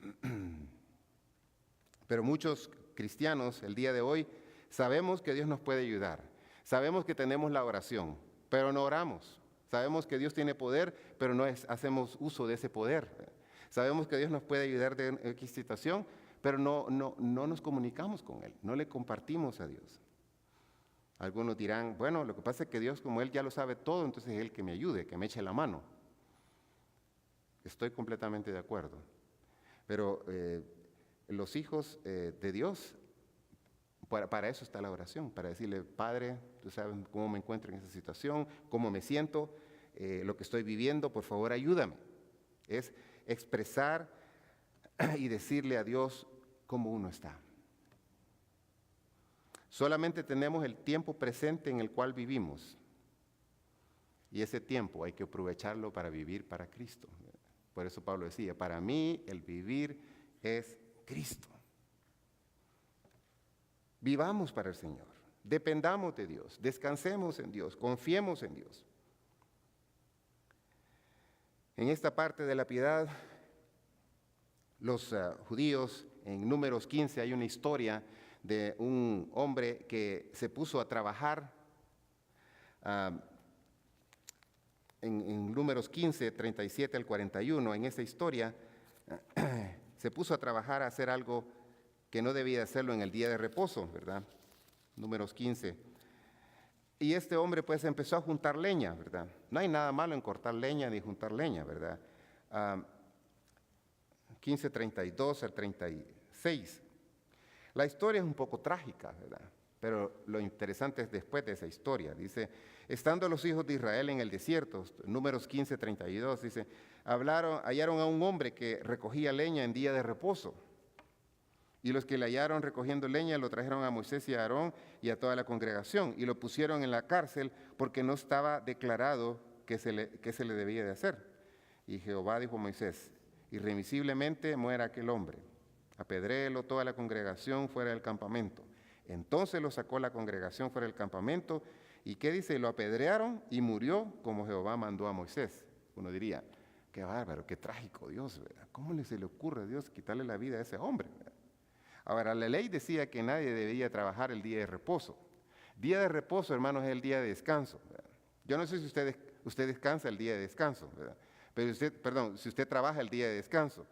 Pero muchos cristianos el día de hoy sabemos que Dios nos puede ayudar, sabemos que tenemos la oración, pero no oramos. Sabemos que Dios tiene poder, pero no hacemos uso de ese poder. Sabemos que Dios nos puede ayudar de X situación, pero no nos comunicamos con Él, no le compartimos a Dios. Algunos dirán, bueno, lo que pasa es que Dios, como Él ya lo sabe todo, entonces es Él que me ayude, que me eche la mano. Estoy completamente de acuerdo. Pero los hijos de Dios, para eso está la oración, para decirle, Padre, tú sabes cómo me encuentro en esa situación, cómo me siento, lo que estoy viviendo, por favor ayúdame. Es expresar y decirle a Dios cómo uno está. Solamente tenemos el tiempo presente en el cual vivimos. Y ese tiempo hay que aprovecharlo para vivir para Cristo. Por eso Pablo decía, para mí el vivir es Cristo. Vivamos para el Señor, dependamos de Dios, descansemos en Dios, confiemos en Dios. En esta parte de la piedad, los judíos, en Números 15 hay una historia de un hombre que se puso a trabajar en Números 15, 37 al 41, en esta historia, se puso a trabajar a hacer algo que no debía hacerlo en el día de reposo, ¿verdad? Números 15. Y este hombre pues empezó a juntar leña, ¿verdad? No hay nada malo en cortar leña ni juntar leña, ¿verdad? 15, 32 al 36. La historia es un poco trágica, ¿verdad? Pero lo interesante es después de esa historia. Dice, estando los hijos de Israel en el desierto, Números 15, 32, dice, hallaron a un hombre que recogía leña en día de reposo. Y los que le hallaron recogiendo leña lo trajeron a Moisés y a Aarón y a toda la congregación y lo pusieron en la cárcel porque no estaba declarado qué se le debía de hacer. Y Jehová dijo a Moisés, irremisiblemente muera aquel hombre, apedréelo toda la congregación fuera del campamento. Entonces lo sacó la congregación fuera del campamento y ¿qué dice? Lo apedrearon y murió como Jehová mandó a Moisés. Uno diría, qué bárbaro, qué trágico Dios, ¿verdad? ¿Cómo se le ocurre a Dios quitarle la vida a ese hombre, ¿verdad? Ahora, la ley decía que nadie debía trabajar el día de reposo. Día de reposo, hermanos, es el día de descanso, ¿verdad? Yo no sé si usted descansa el día de descanso, ¿verdad? Pero si usted trabaja el día de descanso.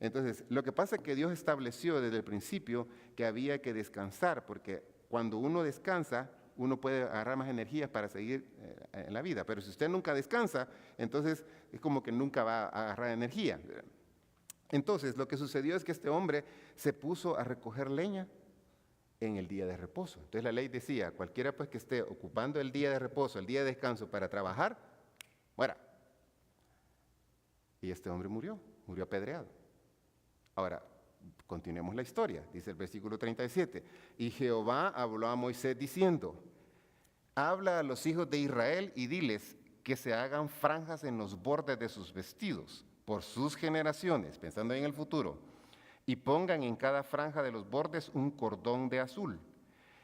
Entonces, lo que pasa es que Dios estableció desde el principio que había que descansar, porque cuando uno descansa, uno puede agarrar más energías para seguir en la vida. Pero si usted nunca descansa, entonces es como que nunca va a agarrar energía, ¿verdad? Entonces, lo que sucedió es que este hombre se puso a recoger leña en el día de reposo. Entonces, la ley decía, cualquiera pues que esté ocupando el día de reposo, el día de descanso para trabajar, muera. Y este hombre murió apedreado. Ahora, continuemos la historia, dice el versículo 37. Y Jehová habló a Moisés diciendo, habla a los hijos de Israel y diles que se hagan franjas en los bordes de sus vestidos por sus generaciones, pensando en el futuro, y pongan en cada franja de los bordes un cordón de azul,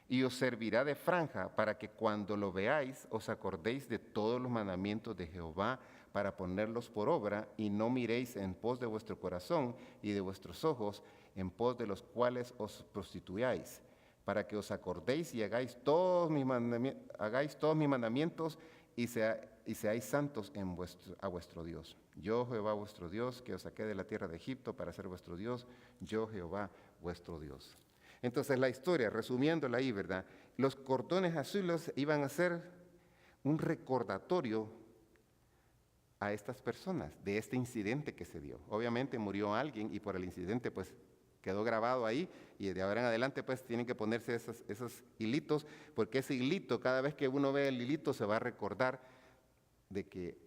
y os servirá de franja para que cuando lo veáis os acordéis de todos los mandamientos de Jehová para ponerlos por obra, y no miréis en pos de vuestro corazón y de vuestros ojos, en pos de los cuales os prostituyáis, para que os acordéis y hagáis todos mis mandamientos y seáis santos a vuestro Dios. Yo, Jehová, vuestro Dios, que os saqué de la tierra de Egipto para ser vuestro Dios, yo, Jehová, vuestro Dios. Entonces, la historia, resumiéndola ahí, ¿verdad? Los cordones azules iban a ser un recordatorio a estas personas de este incidente que se dio. Obviamente murió alguien y por el incidente, pues, quedó grabado ahí y de ahora en adelante pues tienen que ponerse esos hilitos, porque ese hilito, cada vez que uno ve el hilito se va a recordar de que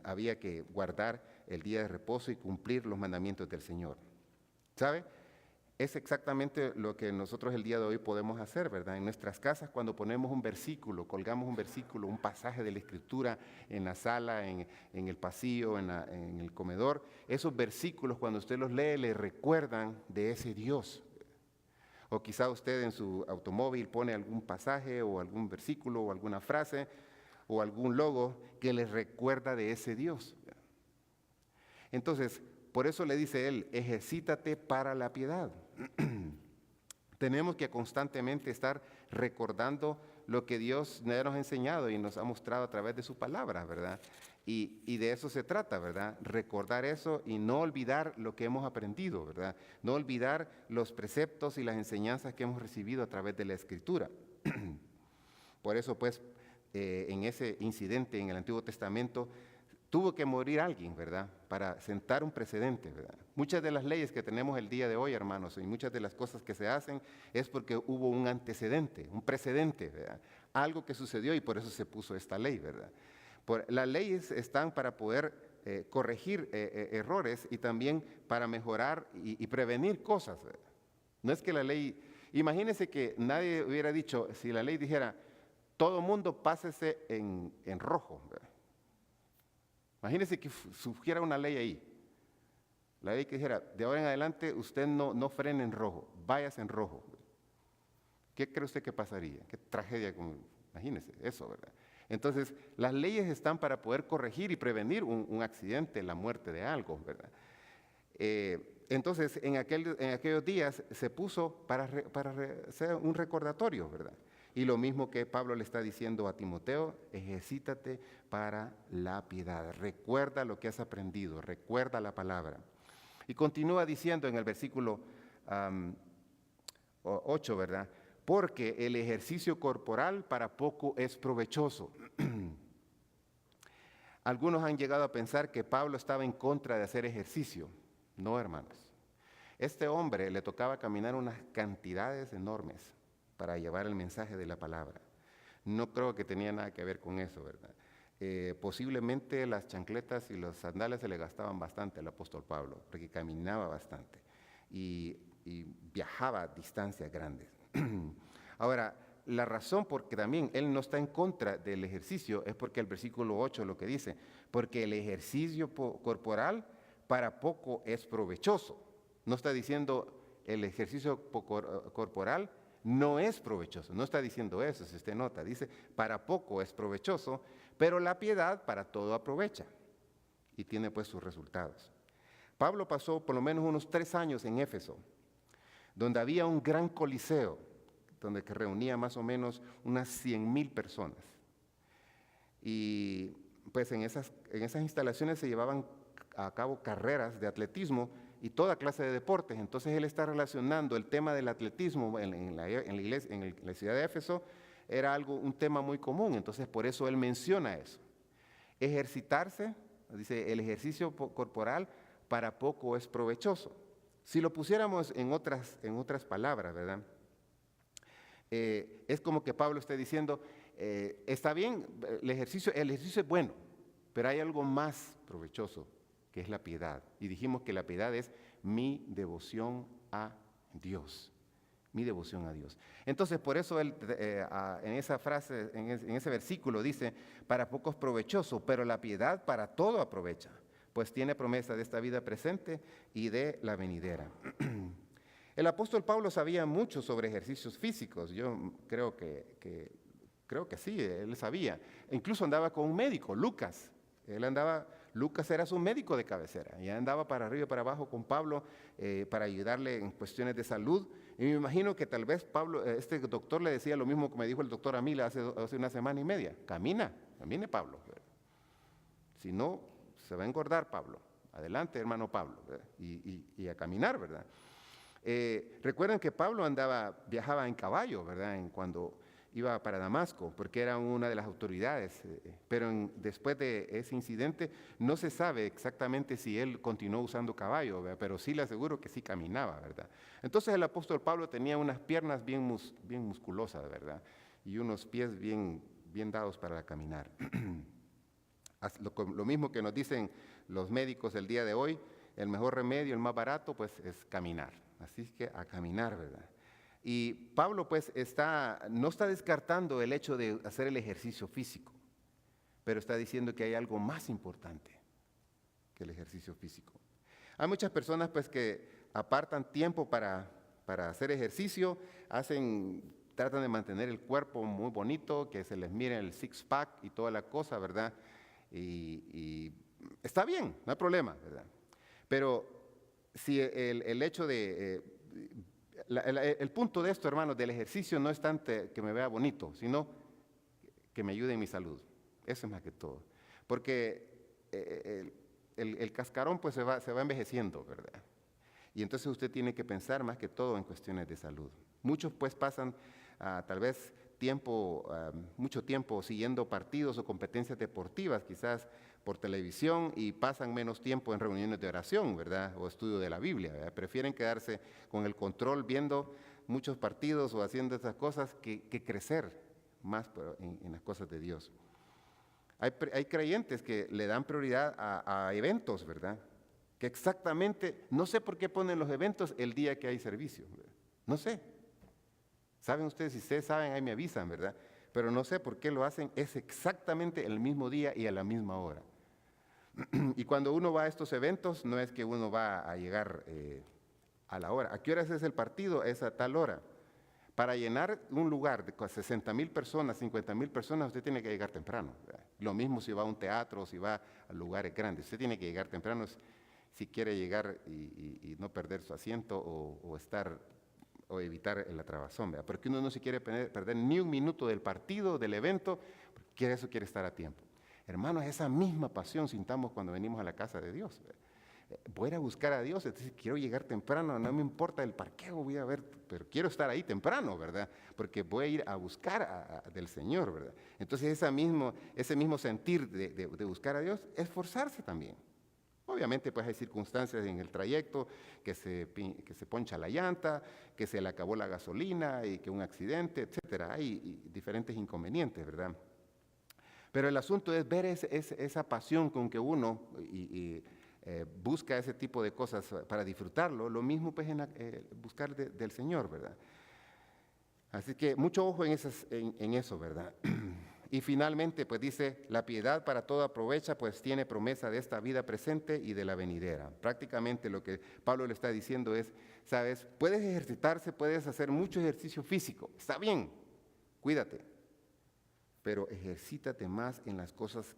había que guardar el día de reposo y cumplir los mandamientos del Señor. ¿Sabe? Es exactamente lo que nosotros el día de hoy podemos hacer, ¿verdad? En nuestras casas, cuando ponemos un versículo, colgamos un versículo, un pasaje de la Escritura en la sala, en el pasillo, en el comedor, esos versículos, cuando usted los lee, le recuerdan de ese Dios. O quizá usted en su automóvil pone algún pasaje o algún versículo o alguna frase o algún logo que le recuerda de ese Dios. Entonces, por eso le dice él, ejercítate para la piedad. Tenemos que constantemente estar recordando lo que Dios nos ha enseñado y nos ha mostrado a través de su palabra, ¿verdad? Y de eso se trata, ¿verdad? Recordar eso y no olvidar lo que hemos aprendido, ¿verdad? No olvidar los preceptos y las enseñanzas que hemos recibido a través de la Escritura. Por eso, pues, en ese incidente en el Antiguo Testamento, tuvo que morir alguien, ¿verdad?, para sentar un precedente, ¿verdad? Muchas de las leyes que tenemos el día de hoy, hermanos, y muchas de las cosas que se hacen es porque hubo un antecedente, un precedente, ¿verdad? Algo que sucedió y por eso se puso esta ley, ¿verdad? Las leyes están para poder corregir errores y también para mejorar y prevenir cosas, ¿verdad? No es que la ley, imagínense que nadie hubiera dicho, si la ley dijera, todo mundo pásese en rojo, ¿verdad? Imagínense que surgiera una ley ahí, la ley que dijera, de ahora en adelante usted no frene en rojo, váyase en rojo. ¿Qué cree usted que pasaría? ¿Qué tragedia? Imagínese eso, ¿verdad? Entonces, las leyes están para poder corregir y prevenir un accidente, la muerte de algo, ¿verdad? Entonces, en aquellos días se puso para ser un recordatorio, ¿verdad? Y lo mismo que Pablo le está diciendo a Timoteo, ejercítate para la piedad. Recuerda lo que has aprendido, recuerda la palabra. Y continúa diciendo en el versículo 8, ¿verdad? Porque el ejercicio corporal para poco es provechoso. Algunos han llegado a pensar que Pablo estaba en contra de hacer ejercicio. No, hermanos. Este hombre le tocaba caminar unas cantidades enormes para llevar el mensaje de la palabra. No creo que tenía nada que ver con eso, ¿verdad? Posiblemente las chancletas y los sandales se le gastaban bastante al apóstol Pablo, porque caminaba bastante y viajaba a distancias grandes. Ahora, la razón por que también él no está en contra del ejercicio es porque el versículo 8 lo que dice, porque el ejercicio corporal para poco es provechoso. No está diciendo el ejercicio corporal no es provechoso, no está diciendo eso, si usted nota, dice para poco es provechoso, pero la piedad para todo aprovecha y tiene pues sus resultados. Pablo pasó por lo menos unos 3 años en Éfeso, donde había un gran coliseo, donde que reunía más o menos unas 100,000 personas. Y pues en esas instalaciones se llevaban a cabo carreras de atletismo y toda clase de deportes. Entonces él está relacionando el tema del atletismo en la ciudad de Éfeso, era un tema muy común, entonces por eso él menciona eso. Ejercitarse, dice, el ejercicio corporal para poco es provechoso. Si lo pusiéramos en otras palabras, ¿verdad? Es como que Pablo esté diciendo, está bien, el ejercicio es bueno, pero hay algo más provechoso, que es la piedad. Y dijimos que la piedad es mi devoción a Dios. Mi devoción a Dios. Entonces, por eso él, en esa frase, en ese versículo dice, para poco es provechoso, pero la piedad para todo aprovecha, pues tiene promesa de esta vida presente y de la venidera. El apóstol Pablo sabía mucho sobre ejercicios físicos. Yo creo que sí, él sabía. Incluso andaba con un médico, Lucas. Lucas era su médico de cabecera y andaba para arriba y para abajo con Pablo para ayudarle en cuestiones de salud. Y me imagino que tal vez este doctor le decía lo mismo que me dijo el doctor Amila hace 1 semana y media. Camine Pablo. Si no, se va a engordar Pablo. Adelante, hermano Pablo. Y a caminar, ¿verdad? Recuerden que Pablo viajaba en caballo, ¿verdad? Cuando iba para Damasco, porque era una de las autoridades, pero después de ese incidente no se sabe exactamente si él continuó usando caballo, ¿verdad? Pero sí le aseguro que sí caminaba, ¿verdad? Entonces el apóstol Pablo tenía unas piernas bien musculosas, ¿verdad? Y unos pies bien dados para caminar. Lo mismo que nos dicen los médicos el día de hoy, el mejor remedio, el más barato, pues es caminar. Así que a caminar, ¿verdad? Y Pablo pues no está descartando el hecho de hacer el ejercicio físico, pero está diciendo que hay algo más importante que el ejercicio físico. Hay muchas personas pues que apartan tiempo para hacer ejercicio, tratan de mantener el cuerpo muy bonito, que se les mire el six-pack y toda la cosa, ¿verdad? Y está bien, no hay problema, ¿verdad? Pero si el hecho de... el punto de esto, hermanos, del ejercicio no es tanto que me vea bonito, sino que me ayude en mi salud. Eso es más que todo. Porque el cascarón pues se va envejeciendo, ¿verdad? Y entonces usted tiene que pensar más que todo en cuestiones de salud. Muchos pues pasan tal vez mucho tiempo siguiendo partidos o competencias deportivas, quizás por televisión, y pasan menos tiempo en reuniones de oración, ¿verdad? O estudio de la Biblia, ¿verdad? Prefieren quedarse con el control viendo muchos partidos o haciendo esas cosas que crecer más en las cosas de Dios. Hay creyentes que le dan prioridad a eventos, ¿verdad? Que exactamente, no sé por qué ponen los eventos el día que hay servicio, ¿verdad? No sé. Saben ustedes, si ustedes saben, ahí me avisan, ¿verdad? Pero no sé por qué lo hacen, es exactamente el mismo día y a la misma hora. Y cuando uno va a estos eventos, no es que uno va a llegar a la hora. ¿A qué horas es el partido? Es a tal hora. Para llenar un lugar de 60,000 personas, 50,000 personas, usted tiene que llegar temprano, ¿verdad? Lo mismo si va a un teatro o si va a lugares grandes. Usted tiene que llegar temprano si quiere llegar y no perder su asiento o evitar la trabazón, ¿verdad? Porque uno no se quiere perder ni un minuto del partido, del evento, porque eso quiere estar a tiempo. Hermanos, esa misma pasión sintamos cuando venimos a la casa de Dios, ¿verdad? Voy a ir a buscar a Dios, entonces quiero llegar temprano, no me importa el parqueo, voy a ver, pero quiero estar ahí temprano, ¿verdad? Porque voy a ir a buscar del Señor, ¿verdad? Entonces ese mismo sentir de buscar a Dios es esforzarse también. Obviamente pues hay circunstancias en el trayecto, que se poncha la llanta, que se le acabó la gasolina y que un accidente, etcétera. Hay diferentes inconvenientes, ¿verdad? Pero el asunto es ver esa pasión con que uno busca ese tipo de cosas para disfrutarlo, lo mismo pues buscar del Señor, ¿verdad? Así que mucho ojo en eso, ¿verdad? Y finalmente pues dice, la piedad para todo aprovecha, pues tiene promesa de esta vida presente y de la venidera. Prácticamente lo que Pablo le está diciendo es, sabes, puedes ejercitarse, puedes hacer mucho ejercicio físico, está bien, cuídate, pero ejercítate más en las cosas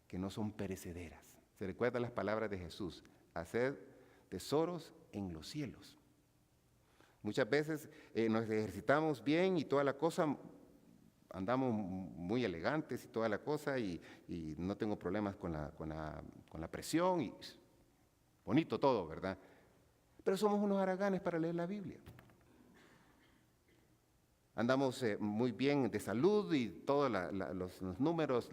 que no son perecederas. Se recuerda las palabras de Jesús, hacer tesoros en los cielos. Muchas veces nos ejercitamos bien y toda la cosa, andamos muy elegantes y toda la cosa y no tengo problemas con la presión y bonito todo, ¿verdad? Pero somos unos haraganes para leer la Biblia. Andamos muy bien de salud y todos los números,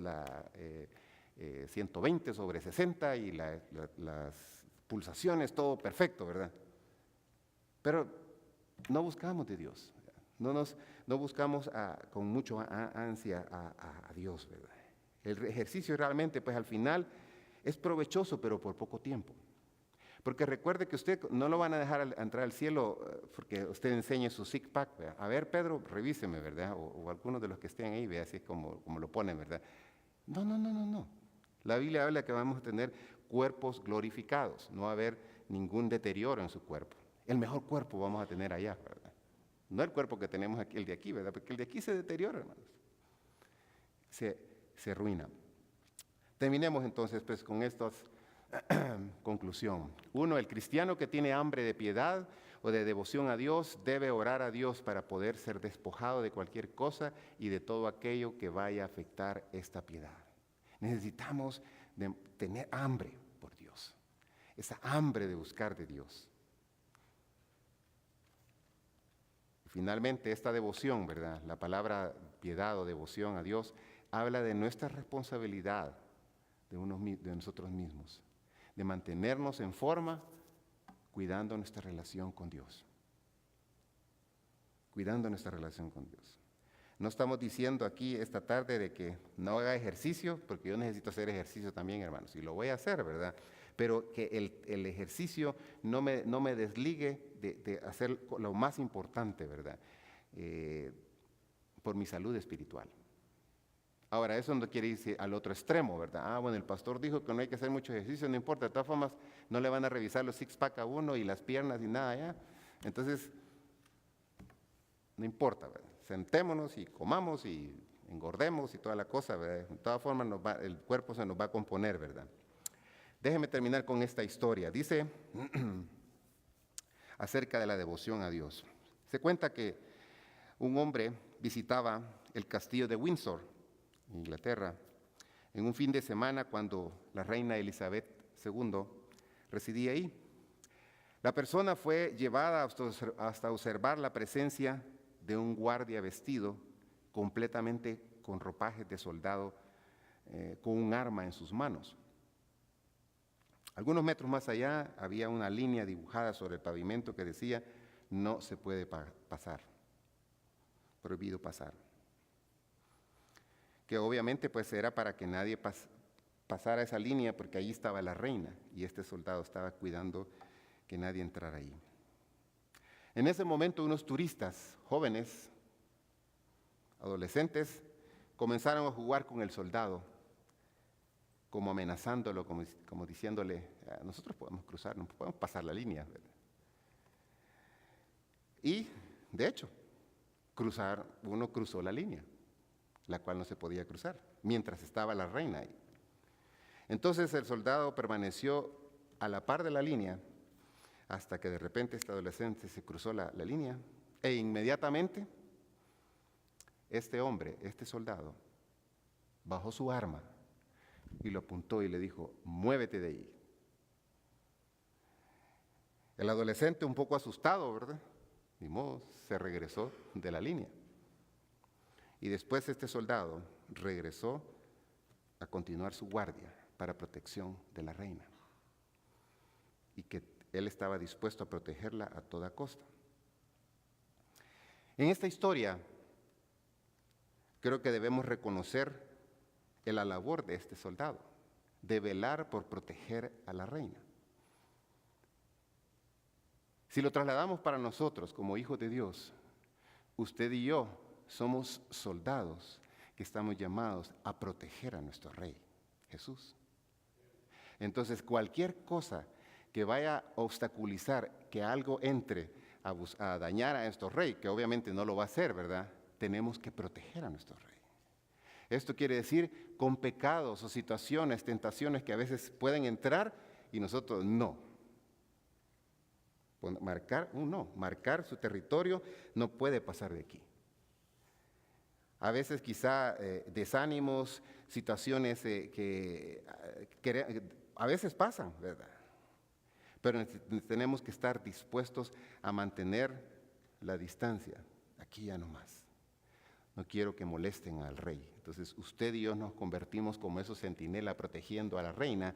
120/60 y las pulsaciones, todo perfecto, ¿verdad? Pero no buscamos de Dios, no buscamos con mucho ansia a Dios, ¿verdad? El ejercicio realmente, pues al final, es provechoso, pero por poco tiempo. Porque recuerde que usted no lo van a dejar entrar al cielo porque usted enseñe su six-pack, ¿verdad? A ver, Pedro, revíseme, ¿verdad? O algunos de los que estén ahí, vea, así es como lo ponen, ¿verdad? No. La Biblia habla que vamos a tener cuerpos glorificados, no va a haber ningún deterioro en su cuerpo. El mejor cuerpo vamos a tener allá, ¿verdad? No el cuerpo que tenemos aquí, el de aquí, ¿verdad? Porque el de aquí se deteriora, hermanos. Se arruina. Terminemos entonces pues con estas conclusión. 1. El cristiano que tiene hambre de piedad o de devoción a Dios debe orar a Dios para poder ser despojado de cualquier cosa y de todo aquello que vaya a afectar esta piedad. Necesitamos tener hambre por Dios, esa hambre de buscar de Dios. Finalmente, esta devoción, ¿verdad? La palabra piedad o devoción a Dios habla de nuestra responsabilidad de nosotros mismos, de mantenernos en forma, cuidando nuestra relación con Dios. Cuidando nuestra relación con Dios. No estamos diciendo aquí esta tarde de que no haga ejercicio, porque yo necesito hacer ejercicio también, hermanos, y lo voy a hacer, ¿verdad? Pero que el ejercicio no me desligue de hacer lo más importante, ¿verdad? Por mi salud espiritual. Ahora, eso no quiere irse al otro extremo, ¿verdad? Bueno, el pastor dijo que no hay que hacer mucho ejercicio, no importa, de todas formas no le van a revisar los six-pack a uno y las piernas y nada, ¿ya? Entonces, no importa, ¿verdad? Sentémonos y comamos y engordemos y toda la cosa, ¿verdad? De todas formas el cuerpo se nos va a componer, ¿verdad? Déjeme terminar con esta historia. Dice acerca de la devoción a Dios. Se cuenta que un hombre visitaba el castillo de Windsor, Inglaterra, en un fin de semana cuando la reina Elizabeth II residía ahí. La persona fue llevada hasta observar la presencia de un guardia vestido completamente con ropajes de soldado, con un arma en sus manos. Algunos metros más allá había una línea dibujada sobre el pavimento que decía: no se puede pasar, prohibido pasar. Que obviamente pues era para que nadie pasara esa línea, porque allí estaba la reina y este soldado estaba cuidando que nadie entrara ahí. En ese momento unos turistas jóvenes, adolescentes, comenzaron a jugar con el soldado, como amenazándolo, como diciéndole: nosotros podemos cruzar, no podemos pasar la línea, ¿verdad? Y, de hecho, uno cruzó la línea, la cual no se podía cruzar, mientras estaba la reina ahí. Entonces el soldado permaneció a la par de la línea hasta que de repente este adolescente se cruzó la línea e inmediatamente este hombre, este soldado, bajó su arma y lo apuntó y le dijo: muévete de ahí. El adolescente, un poco asustado, ¿verdad? Ni modo, se regresó de la línea. Y después este soldado regresó a continuar su guardia para protección de la reina. Y que él estaba dispuesto a protegerla a toda costa. En esta historia, creo que debemos reconocer la labor de este soldado, de velar por proteger a la reina. Si lo trasladamos para nosotros como hijos de Dios, usted y yo somos soldados que estamos llamados a proteger a nuestro Rey, Jesús. Entonces, cualquier cosa que vaya a obstaculizar que algo entre a dañar a nuestro Rey, que obviamente no lo va a hacer, ¿verdad? Tenemos que proteger a nuestro Rey. Esto quiere decir con pecados o situaciones, tentaciones que a veces pueden entrar y nosotros no. Marcar su territorio, no puede pasar de aquí. A veces quizá desánimos, situaciones que a veces pasan, ¿verdad? Pero tenemos que estar dispuestos a mantener la distancia. Aquí ya no más. No quiero que molesten al rey. Entonces usted y yo nos convertimos como esos centinelas protegiendo a la reina.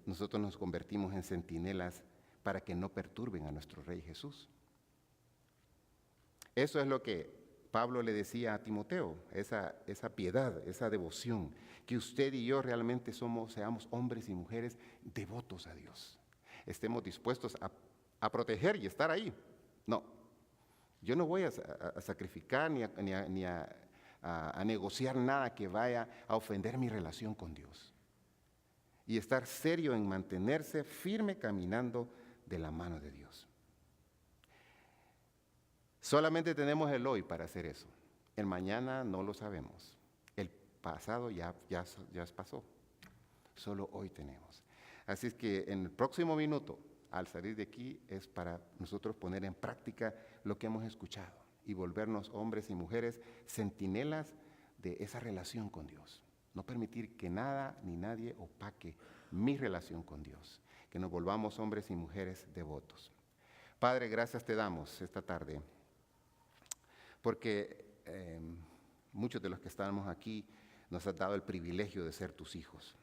Nosotros nos convertimos en centinelas para que no perturben a nuestro Rey Jesús. Eso es lo que Pablo le decía a Timoteo, esa piedad, esa devoción, que usted y yo realmente seamos hombres y mujeres devotos a Dios. Estemos dispuestos a proteger y estar ahí. No, yo no voy a sacrificar ni a negociar nada que vaya a ofender mi relación con Dios. Y estar serio en mantenerse firme caminando de la mano de Dios. Solamente tenemos el hoy para hacer eso. El mañana no lo sabemos. El pasado ya pasó. Solo hoy tenemos. Así es que en el próximo minuto, al salir de aquí, es para nosotros poner en práctica lo que hemos escuchado y volvernos hombres y mujeres centinelas de esa relación con Dios. No permitir que nada ni nadie opaque mi relación con Dios. Que nos volvamos hombres y mujeres devotos. Padre, gracias te damos esta tarde, porque muchos de los que estamos aquí nos has dado el privilegio de ser tus hijos.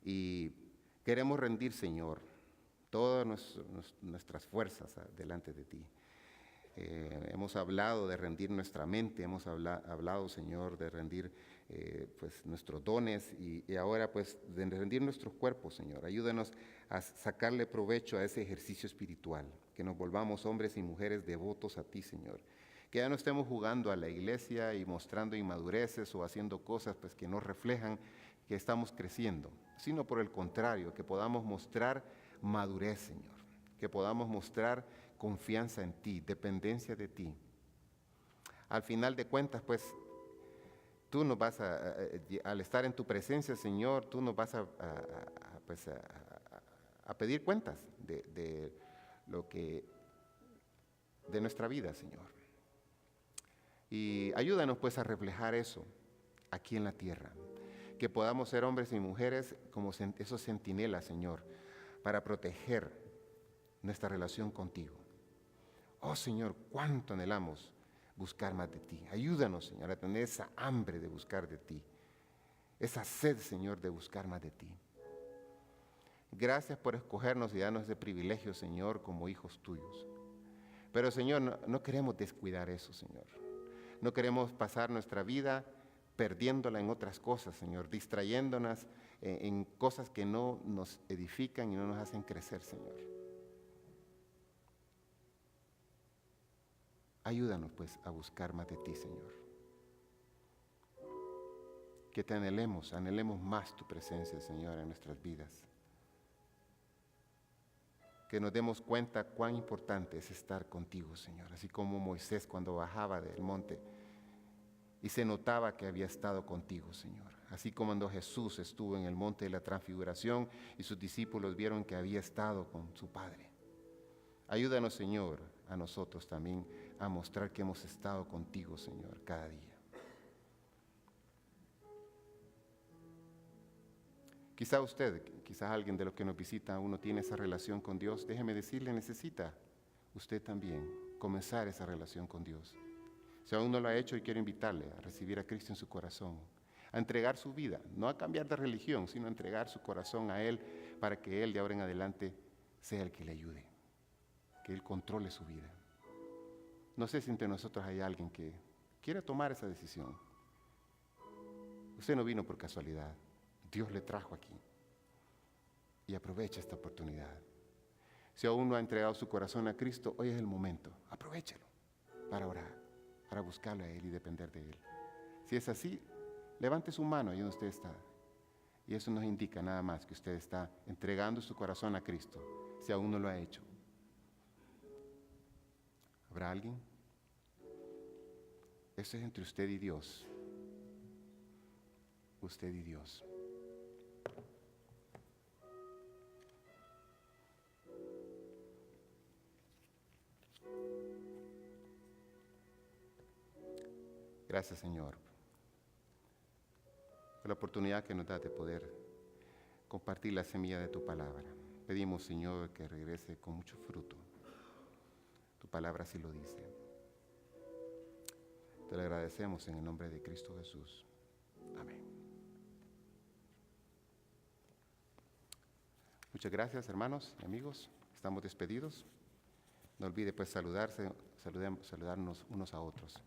Y queremos rendir, Señor, todas nuestras fuerzas delante de ti. Hemos hablado de rendir nuestra mente, hemos hablado, Señor, de rendir pues nuestros dones y ahora pues de rendir nuestros cuerpos, Señor. Ayúdanos a sacarle provecho a ese ejercicio espiritual, que nos volvamos hombres y mujeres devotos a ti, Señor. Que ya no estemos jugando a la iglesia y mostrando inmadureces o haciendo cosas pues que no reflejan que estamos creciendo, sino por el contrario, que podamos mostrar madurez, Señor, que podamos mostrar confianza en ti, dependencia de ti. Al final de cuentas, pues, tú nos vas al estar en tu presencia, Señor, tú nos vas a pedir cuentas de nuestra vida, Señor. Y ayúdanos, pues, a reflejar eso aquí en la tierra. Que podamos ser hombres y mujeres como esos centinelas, Señor, para proteger nuestra relación contigo. Oh, Señor, cuánto anhelamos buscar más de ti. Ayúdanos, Señor, a tener esa hambre de buscar de ti. Esa sed, Señor, de buscar más de ti. Gracias por escogernos y darnos ese privilegio, Señor, como hijos tuyos. Pero, Señor, no queremos descuidar eso, Señor. No queremos pasar nuestra vida perdiéndola en otras cosas, Señor, distrayéndonos en cosas que no nos edifican y no nos hacen crecer, Señor. Ayúdanos, pues, a buscar más de ti, Señor. Que te anhelemos más tu presencia, Señor, en nuestras vidas. que nos demos cuenta cuán importante es estar contigo, Señor. Así como Moisés cuando bajaba del monte y se notaba que había estado contigo, Señor. Así como cuando Jesús estuvo en el monte de la transfiguración y sus discípulos vieron que había estado con su Padre. Ayúdanos, Señor, a nosotros también a mostrar que hemos estado contigo, Señor, cada día. Quizá usted, quizás alguien de los que nos visita, uno tiene esa relación con Dios. Déjeme decirle, necesita usted también comenzar esa relación con Dios. Si aún no lo ha hecho, y quiero invitarle a recibir a Cristo en su corazón, a entregar su vida, no a cambiar de religión, sino a entregar su corazón a Él para que Él de ahora en adelante sea el que le ayude, que Él controle su vida. No sé si entre nosotros hay alguien que quiera tomar esa decisión. Usted no vino por casualidad. Dios le trajo aquí. Y aproveche esta oportunidad. Si aún no ha entregado su corazón a Cristo, hoy es el momento. Aprovechelo para orar, para buscarle a Él y depender de Él. Si es así, levante su mano ahí donde usted está. Y eso nos indica nada más que usted está entregando su corazón a Cristo, si aún no lo ha hecho. ¿Habrá alguien? Eso es entre usted y Dios. Usted y Dios. Gracias, Señor, por la oportunidad que nos da de poder compartir la semilla de tu palabra. Pedimos, Señor, que regrese con mucho fruto. Tu palabra así lo dice. Te lo agradecemos en el nombre de Cristo Jesús. Amén. Muchas gracias, hermanos y amigos. Estamos despedidos. No olvide pues saludarnos unos a otros.